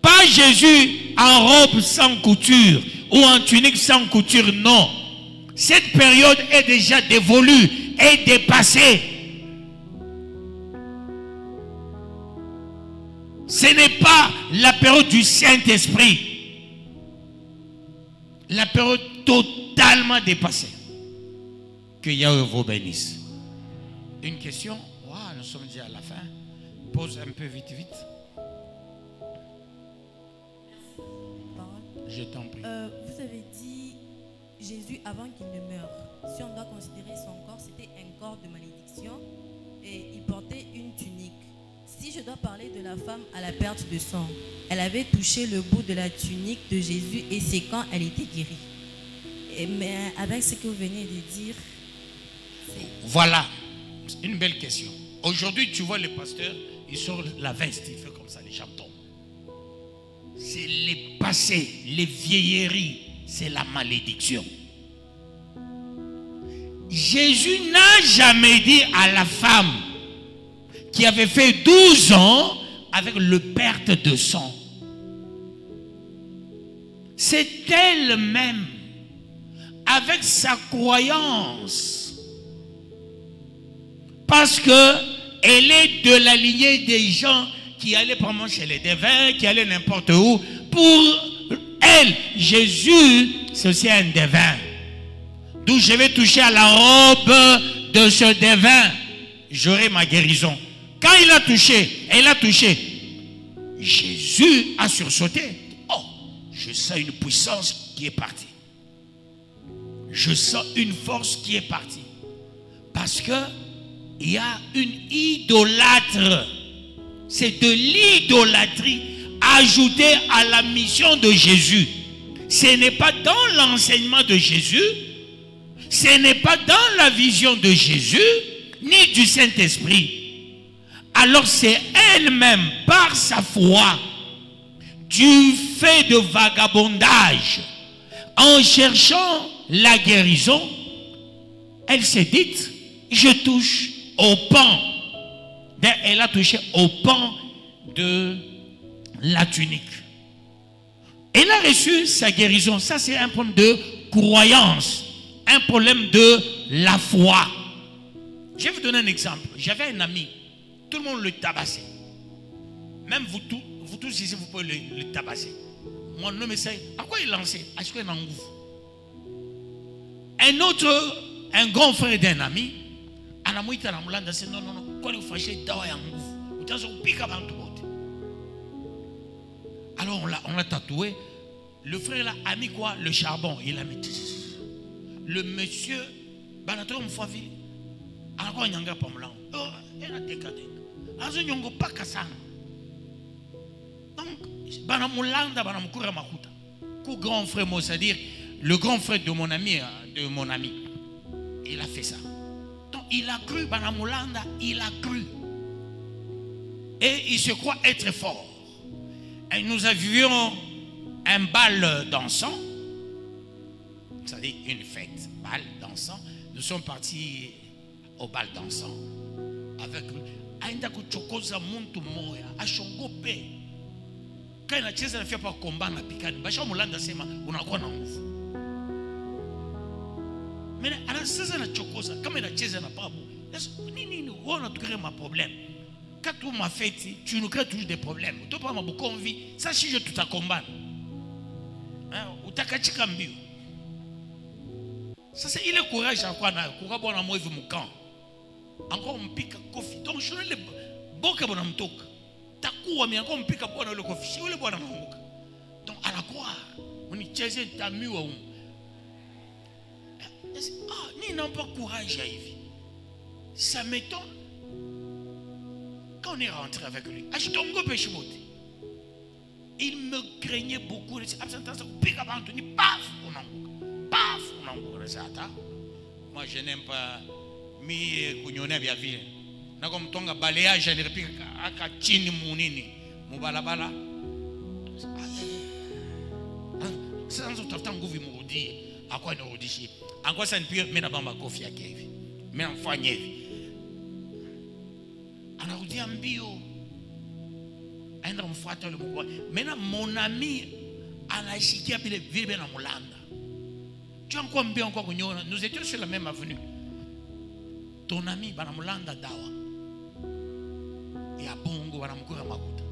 Pas Jésus en robe sans couture ou en tunique sans couture, non. Cette période est déjà dévolue, est dépassée. Ce n'est pas la période du Saint-Esprit. La période totalement dépassée. Que Yahweh vous bénisse. Une question? Wow, nous sommes déjà à la fin. Pose un peu vite. Je t'en prie. Vous avez dit Jésus avant qu'il ne meure. Si on doit considérer son corps, c'était un corps de malédiction et il portait une tunique. Si je dois parler de la femme à la perte de sang, elle avait touché le bout de la tunique de Jésus et c'est quand elle était guérie. Mais avec ce que vous venez de dire, voilà, une belle question. Aujourd'hui, tu vois le pasteur, il sort la veste, il fait comme ça, les gens tombent. C'est les passés, les vieilleries, c'est la malédiction. Jésus n'a jamais dit à la femme qui avait fait 12 ans avec le perte de sang. C'est elle-même, avec sa croyance, parce que elle est de la lignée des gens qui allaient prendre chez les devins, qui allaient n'importe où. Pour elle, Jésus, c'est aussi un devin. D'où je vais toucher à la robe de ce devin, j'aurai ma guérison. Quand il a touché, elle a touché, Jésus a sursauté. Oh, je sens une puissance qui est partie. Je sens une force qui est partie. Parce que il y a une idolâtre. C'est de l'idolâtrie ajoutée à la mission de Jésus. Ce n'est pas dans l'enseignement de Jésus, ce n'est pas dans la vision de Jésus, ni du Saint-Esprit. Alors c'est elle-même, par sa foi, du fait de vagabondage, en cherchant la guérison, elle s'est dite, je touche au pan. Elle a touché au pan de la tunique. Elle a reçu sa guérison. Ça, c'est un problème de croyance, un problème de la foi. Je vais vous donner un exemple. J'avais un ami, tout le monde le tabassait. Même vous tous ici, vous pouvez le tabasser. Mon nom essaye. À quoi il lançait? À ce qu'il en ouvre. Un autre, un grand frère d'un ami, non, quand il fâché, alors on l'a tatoué. Le frère a mis quoi? Le charbon. Il a mis. Le monsieur, donc, grand frère, c'est-à-dire le grand frère de mon ami, il a fait ça. Donc il a cru, Banamulanda, il a cru. Et il se croit être fort. Et nous avions un bal dansant, c'est-à-dire une fête, bal dansant. Nous sommes partis au bal dansant avec lui. Quand il a tiré la fille pour combat na pikani, Bacha Mulanda sema unakuwa na nguvu. Mais anasema na chokoza kama inacheza na babu. Nini on a trouvé ma problème. Quand tu m'as fait, tu nous crées toujours des problèmes. Tu pas ma beaucoup envie, ça si je tout à combattre. Hein, utakachika mbio. Ça c'est il est courage à quoi na courage na moi vu mon camp. Encore mpika kofi. Donc je le boka bona mtoka. Takuwa mi encore mpika bona le kofi. Ule bona mamuka. Donc à la croix, on y cheze tamiwa um. Ah, ni n'ont pas courage à Yves. Ça m'étonne. Quand on est rentré avec lui, il me craignait beaucoup. Moi je n'aime pas mi kunyone bia vile. Na comme tonga balayage ne repique aka chini munini mubalabala. Sasa nzo tafuta nguvu imrudie. Akwa inarudishie. Angwa sana pia mimi na bamba kofi yake hivi. Mais en foigné. Alors, dit Ambio. Maintenant, mon ami, Anachiki a vivre dans Molanda. Tu as encore bien encore nous étions sur la même avenue. Ton ami, Banamolanda Dawa. Et à Bongo, Banamukura Makuta.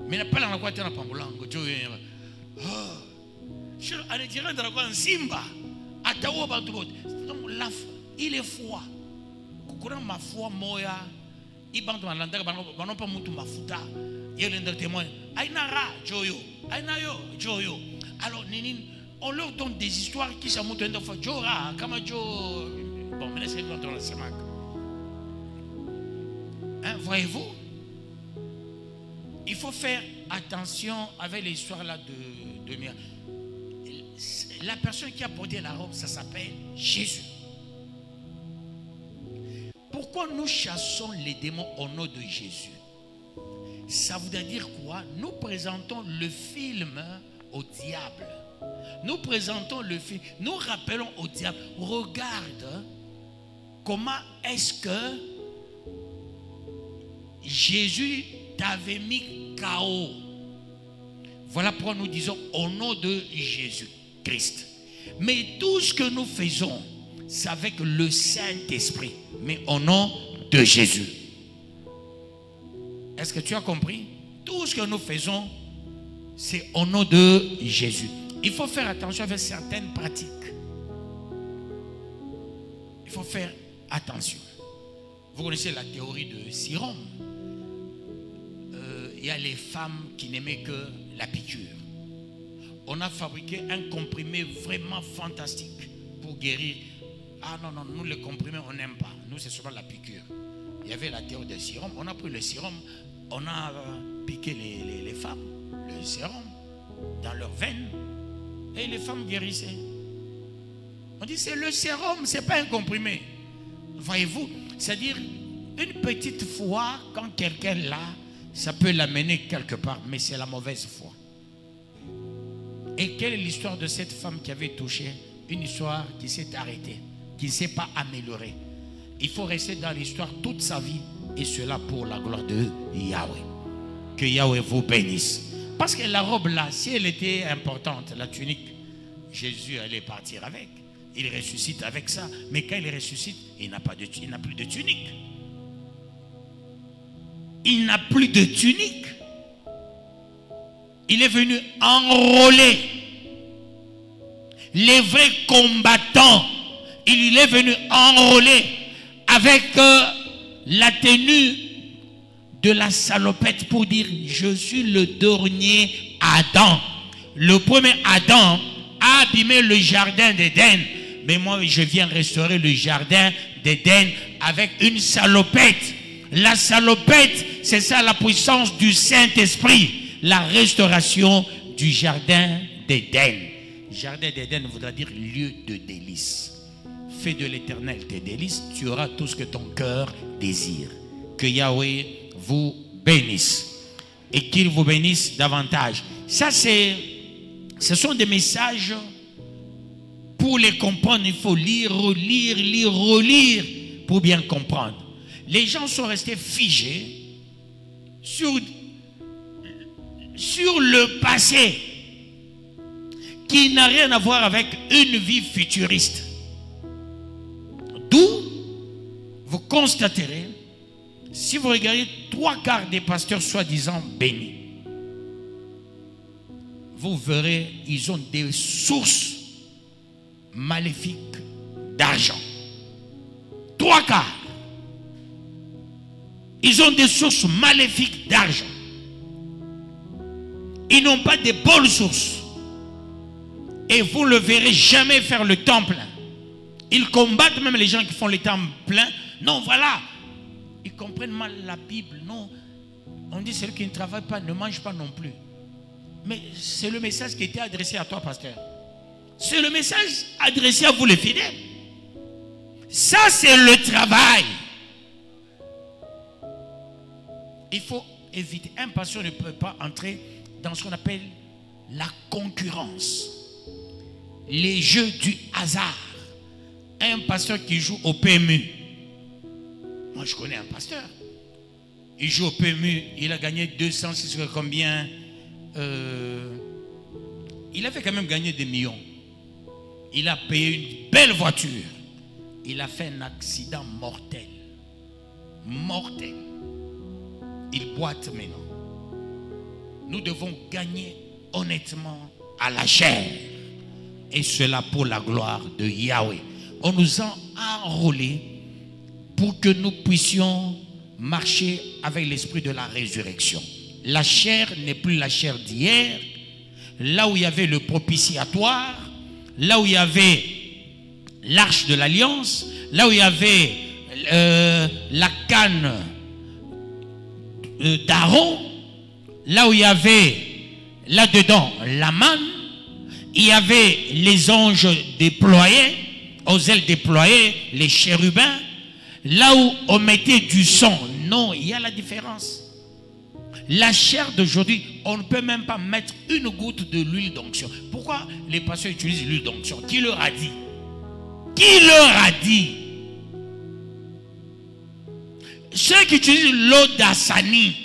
Mais n'a pas la quoi tu n'as pas Molango. Je allais dire dans la quoi Simba. Atawa Bantuot. Donc, il est froid. Kukura ma foi, Moya. Ibantu Malanda, Banopa Mutu Mafuta. Il est témoin. Ainara, Joyo. Ainayo, Joyo. Alors, on leur donne des histoires qui sont montrées de fois. Jora, Kamajo. Bon, mais laissez-nous dans la semaine. Hein, voyez-vous? Il faut faire attention avec l'histoire là de Mia. La personne qui a porté la robe, ça s'appelle Jésus. Pourquoi nous chassons les démons au nom de Jésus? Ça voudrait dire quoi? Nous présentons le film au diable. Nous présentons le film. Nous rappelons au diable. Regarde comment est-ce que Jésus t'avait mis KO. Voilà pourquoi nous disons au nom de Jésus-Christ. Mais tout ce que nous faisons, c'est avec le Saint-Esprit. Mais au nom de Jésus. Est-ce que tu as compris? Tout ce que nous faisons, c'est au nom de Jésus. Il faut faire attention avec certaines pratiques. Il faut faire attention. Vous connaissez la théorie de Sirom. Il y a les femmes qui n'aimaient que la piqûre. On a fabriqué un comprimé vraiment fantastique pour guérir. Ah non, non, nous les comprimés, on n'aime pas. Nous, c'est seulement la piqûre. Il y avait la théorie de sérum. On a pris le sérum, on a piqué les femmes, le sérum, dans leurs veines. Et les femmes guérissaient. On dit c'est le sérum, c'est pas un comprimé. Voyez-vous, c'est-à-dire une petite foi, quand quelqu'un l'a, ça peut l'amener quelque part, mais c'est la mauvaise foi. Et quelle est l'histoire de cette femme qui avait touché? Une histoire qui s'est arrêtée, qui ne s'est pas améliorée. Il faut rester dans l'histoire toute sa vie, et cela pour la gloire de Yahweh. Que Yahweh vous bénisse. Parce que la robe là, si elle était importante, la tunique, Jésus allait partir avec. Il ressuscite avec ça. Mais quand il ressuscite, il n'a plus de tunique. Il n'a plus de tunique. Il est venu enrôler les vrais combattants. Il est venu enrôler avec la tenue de la salopette pour dire je suis le dernier Adam. Le premier Adam a abîmé le jardin d'Éden, mais moi je viens restaurer le jardin d'Éden avec une salopette. La salopette, c'est ça la puissance du Saint-Esprit, la restauration du jardin d'Éden. Jardin d'Éden voudra dire lieu de délices. Fais de l'Éternel tes délices, tu auras tout ce que ton cœur désire. Que Yahweh vous bénisse et qu'il vous bénisse davantage. Ça, ce sont des messages pour les comprendre. Il faut lire, relire, lire, relire pour bien comprendre. Les gens sont restés figés sur le passé qui n'a rien à voir avec une vie futuriste. D'où vous constaterez, si vous regardez 3/4 des pasteurs soi-disant bénis, vous verrez, ils ont des sources maléfiques d'argent. 3/4. Ils ont des sources maléfiques d'argent. Ils n'ont pas de bonnes sources. Et vous ne le verrez jamais faire le temps plein. Ils combattent même les gens qui font le temps plein. Non, voilà. Ils comprennent mal la Bible. Non. On dit celui qui ne travaille pas ne mange pas non plus. Mais c'est le message qui était adressé à toi, pasteur. C'est le message adressé à vous les fidèles. Ça, c'est le travail. Il faut éviter. Un pasteur ne peut pas entrer dans ce qu'on appelle la concurrence. Les jeux du hasard. un pasteur qui joue au PMU. Moi, je connais un pasteur. Il joue au PMU. Il a gagné 200, c'est combien? Il avait quand même gagné des millions. Il a payé une belle voiture. Il a fait un accident mortel. Mortel. Il boite maintenant. Nous devons gagner honnêtement à la chair. Et cela pour la gloire de Yahweh. On nous a enrôlés pour que nous puissions marcher avec l'esprit de la résurrection. La chair n'est plus la chair d'hier. Là où il y avait le propitiatoire, là où il y avait l'arche de l'alliance, là où il y avait la canne d'Aaron, là où il y avait là-dedans la manne, il y avait les anges déployés, aux ailes déployées, les chérubins, là où on mettait du sang. Non, il y a la différence. La chair d'aujourd'hui, on ne peut même pas mettre une goutte de l'huile d'onction. Pourquoi les pasteurs utilisent l'huile d'onction? Qui leur a dit? Qui leur a dit? Ceux qui utilisent l'eau d'Assani.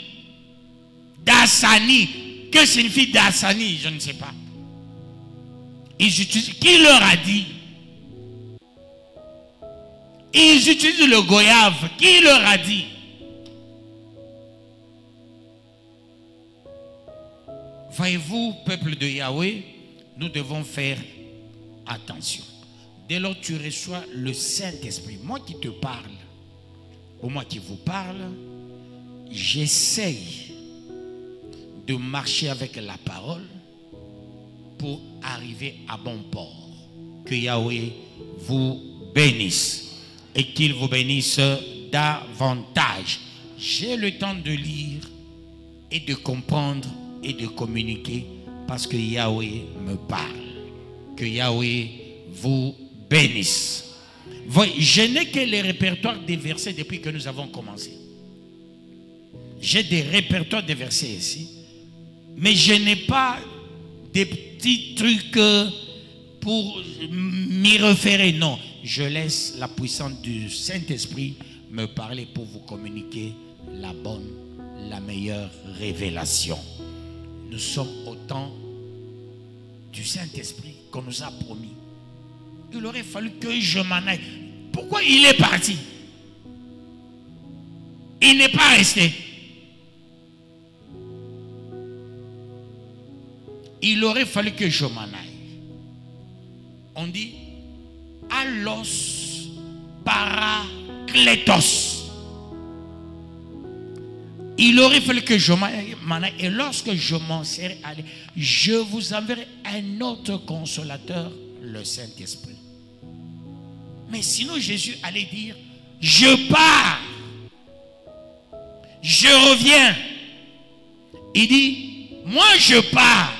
D'Assani. Que signifie d'Assani? Je ne sais pas. Ils utilisent, qui leur a dit? Ils utilisent le goyave. Qui leur a dit? Voyez-vous, peuple de Yahweh, nous devons faire attention. Dès lors que tu reçois le Saint-Esprit, moi qui te parle, ou moi qui vous parle, j'essaye de marcher avec la parole pour arriver à bon port. Que Yahweh vous bénisse et qu'il vous bénisse davantage. J'ai le temps de lire et de comprendre et de communiquer parce que Yahweh me parle. Que Yahweh vous bénisse. Je n'ai que les répertoires des versets depuis que nous avons commencé. J'ai des répertoires des versets ici, mais je n'ai pas des petits trucs pour m'y référer. Non, je laisse la puissance du Saint-Esprit me parler pour vous communiquer la bonne, la meilleure révélation. Nous sommes au temps du Saint-Esprit qu'on nous a promis. Il aurait fallu que je m'en aille. Pourquoi il est parti? Il n'est pas resté. Il aurait fallu que je m'en aille. On dit allos parakletos. Il aurait fallu que je m'en aille. Et lorsque je m'en serai allé, je vous enverrai un autre consolateur, le Saint-Esprit. Mais sinon Jésus allait dire, je pars, je reviens. Il dit, moi je pars.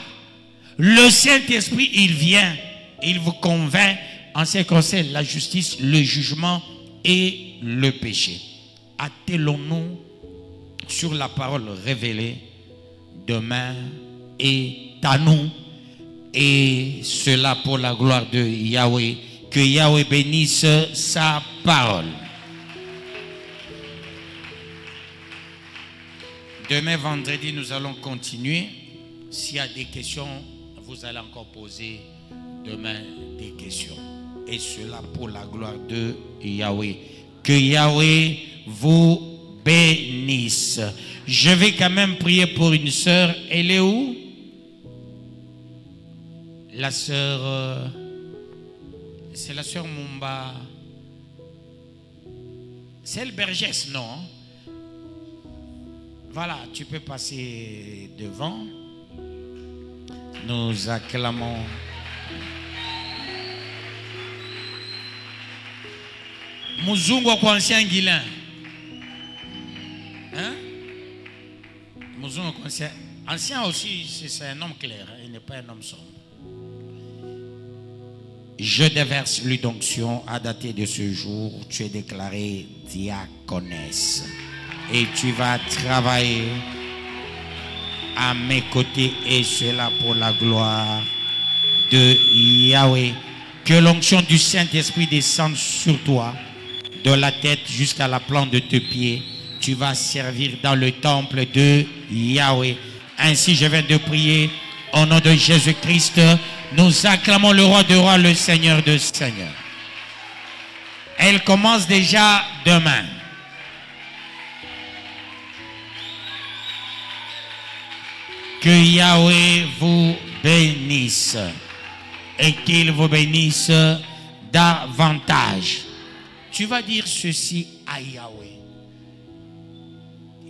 Le Saint-Esprit, il vient, il vous convainc en ce qui concerne la justice, le jugement et le péché. Attelons-nous sur la parole révélée demain et à nous, et cela pour la gloire de Yahweh. Que Yahweh bénisse sa parole. Demain vendredi, nous allons continuer. S'il y a des questions, vous allez encore poser demain des questions. Et cela pour la gloire de Yahweh. Que Yahweh vous bénisse. Je vais quand même prier pour une sœur. Elle est où? La sœur... c'est la sœur Mumba. C'est le Bergès, non? Voilà, tu peux passer devant. Nous acclamons. Muzungu kwa ancien Guilin. Hein? Muzungu kwa ancien. Ancien aussi, c'est un homme clair. Il n'est pas un homme sombre. Je déverse l'onction à dater de ce jour. Tu es déclarée diaconesse. Et tu vas travailler à mes côtés. Et cela pour la gloire de Yahweh. Que l'onction du Saint-Esprit descende sur toi, de la tête jusqu'à la plante de tes pieds. Tu vas servir dans le temple de Yahweh. Ainsi, je viens de prier au nom de Jésus-Christ. Nous acclamons le roi de rois, le Seigneur de seigneurs. Elle commence déjà demain. Que Yahweh vous bénisse et qu'il vous bénisse davantage. Tu vas dire ceci à Yahweh.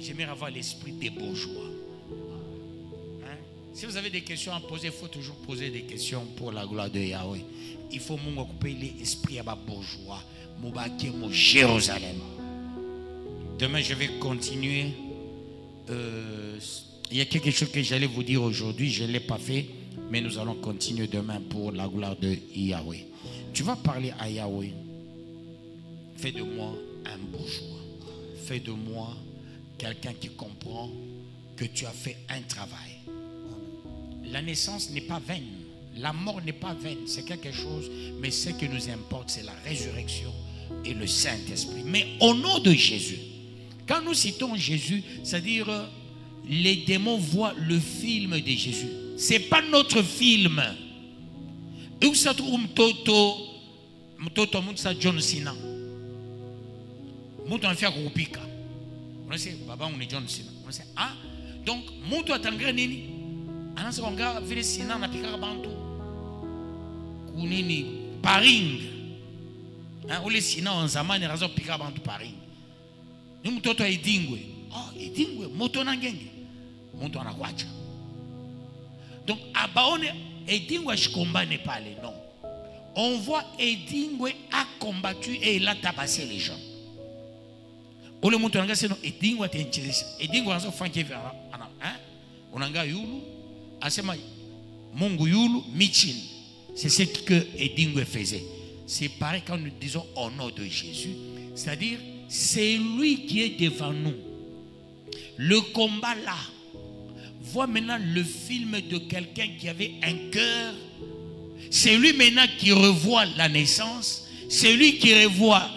J'aimerais avoir l'esprit des bourgeois. Hein? Si vous avez des questions à poser, il faut toujours poser des questions pour la gloire de Yahweh. Il faut m'occuper l'esprit à ma bourgeois. Moubaki, mon Jérusalem. Demain, je vais continuer. Il y a quelque chose que j'allais vous dire aujourd'hui, je ne l'ai pas fait, mais nous allons continuer demain pour la gloire de Yahweh. Tu vas parler à Yahweh. Fais de moi un bourgeois. Fais de moi quelqu'un qui comprend que tu as fait un travail. La naissance n'est pas vaine. La mort n'est pas vaine. C'est quelque chose, mais ce qui nous importe, c'est la résurrection et le Saint-Esprit. Mais au nom de Jésus, quand nous citons Jésus, c'est-à-dire les démons voient le film de Jésus. Ce n'est pas notre film. Et où ça trouve John Cena? Mouton fait Rupika. On sait, Baba, on est John Cena. On sait, ah, donc, Mouton est en grain nini. Anas on ga vile Cena na pika bantu. Kunini paring. Hein, ou les Cena en zamani razo pika bantu paring. Ni mtoto edingwe. Oh, edingwe, moto na ngenge. Mouton anakwacha. Donc, abaone edingwe shikombane pale, non. On voit Edingwe a combattu et il a tabassé les gens. On le montre en gars, c'est non Edingwe a été Edingwe a fait hein? On a gars yulu, asema Mungu yulu michin. C'est ce que Edingwe faisait. C'est pareil quand nous disons au nom de Jésus, c'est-à-dire c'est lui qui est devant nous. Le combat là. Vois maintenant le film de quelqu'un qui avait un cœur. C'est lui maintenant qui revoit la naissance. C'est lui qui revoit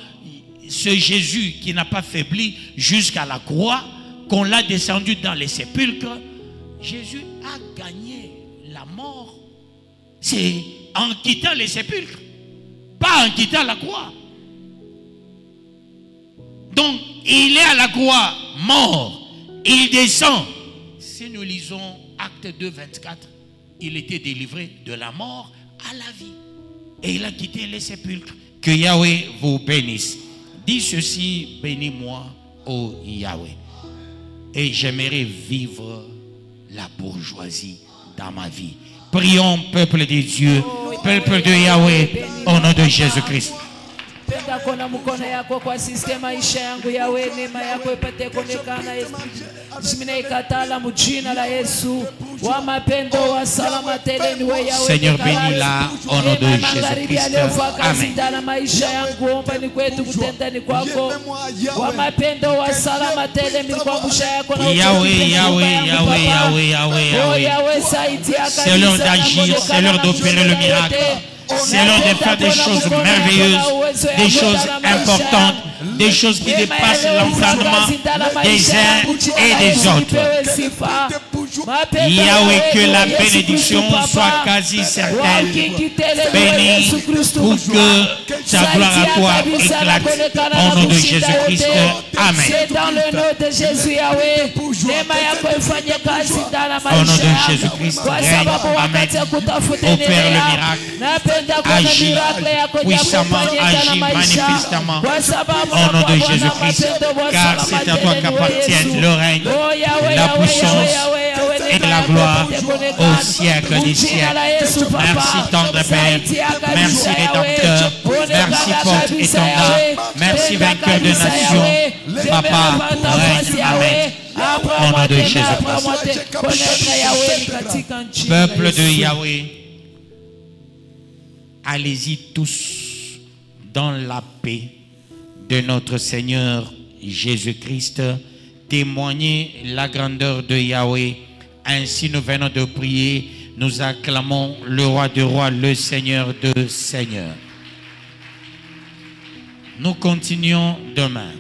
ce Jésus qui n'a pas faibli jusqu'à la croix, qu'on l'a descendu dans les sépulcres. Jésus a gagné la mort. C'est en quittant les sépulcres, pas en quittant la croix. Donc, il est à la croix, mort. Il descend. Si nous lisons Acte 2, 24, il était délivré de la mort à la vie. Et il a quitté les sépulcres. Que Yahweh vous bénisse. Dis ceci, bénis-moi, ô Yahweh. Et j'aimerais vivre la bourgeoisie dans ma vie. Prions, peuple de Dieu, peuple de Yahweh, au nom de Jésus-Christ. Penda kona mkono yako kwa sisi maisha yangu yawe neema yako ipate kuonekana Yesu. Jimina ikatala mjina la Yesu. Wa mapendo wa salama tele ni wewe yawe. Seigneur bénis-la au nom de Jésus-Christ. Amen. Ndana maisha yangu omba ni kwetu kutenda ni kwako. Wa mapendo wa salama tele ni kwa maisha yako na Yahweh, Yahweh, Yahweh, Yahweh, Yahweh, Yahweh. C'est l'heure d'agir, c'est l'heure d'opérer le miracle. C'est l'heure de faire des choses merveilleuses, des choses importantes, des choses qui dépassent l'entendement des uns et des autres. Yahweh, que la bénédiction soit quasi certaine. Bénis pour que ta gloire à toi éclate. Au nom de Jésus-Christ. Amen. C'est dans le nom de Jésus, Yahweh. Au nom de Jésus-Christ. Règne. Amen. Opère le miracle. Agis puissamment, agis manifestement. Au nom de Jésus-Christ. Car c'est à toi qu'appartiennent le règne, la puissance et la gloire au siècle des siècles. Merci tendre Père, merci Rédempteur, merci porte étendard, merci vainqueur de nations. Papa, règne, amen. Au nom de Jésus-Christ. Peuple de Yahweh, allez-y tous dans la paix de notre Seigneur Jésus-Christ. Témoignez la grandeur de Yahweh. Ainsi nous venons de prier Nous acclamons le roi de rois, le Seigneur de seigneurs. Nous continuons demain.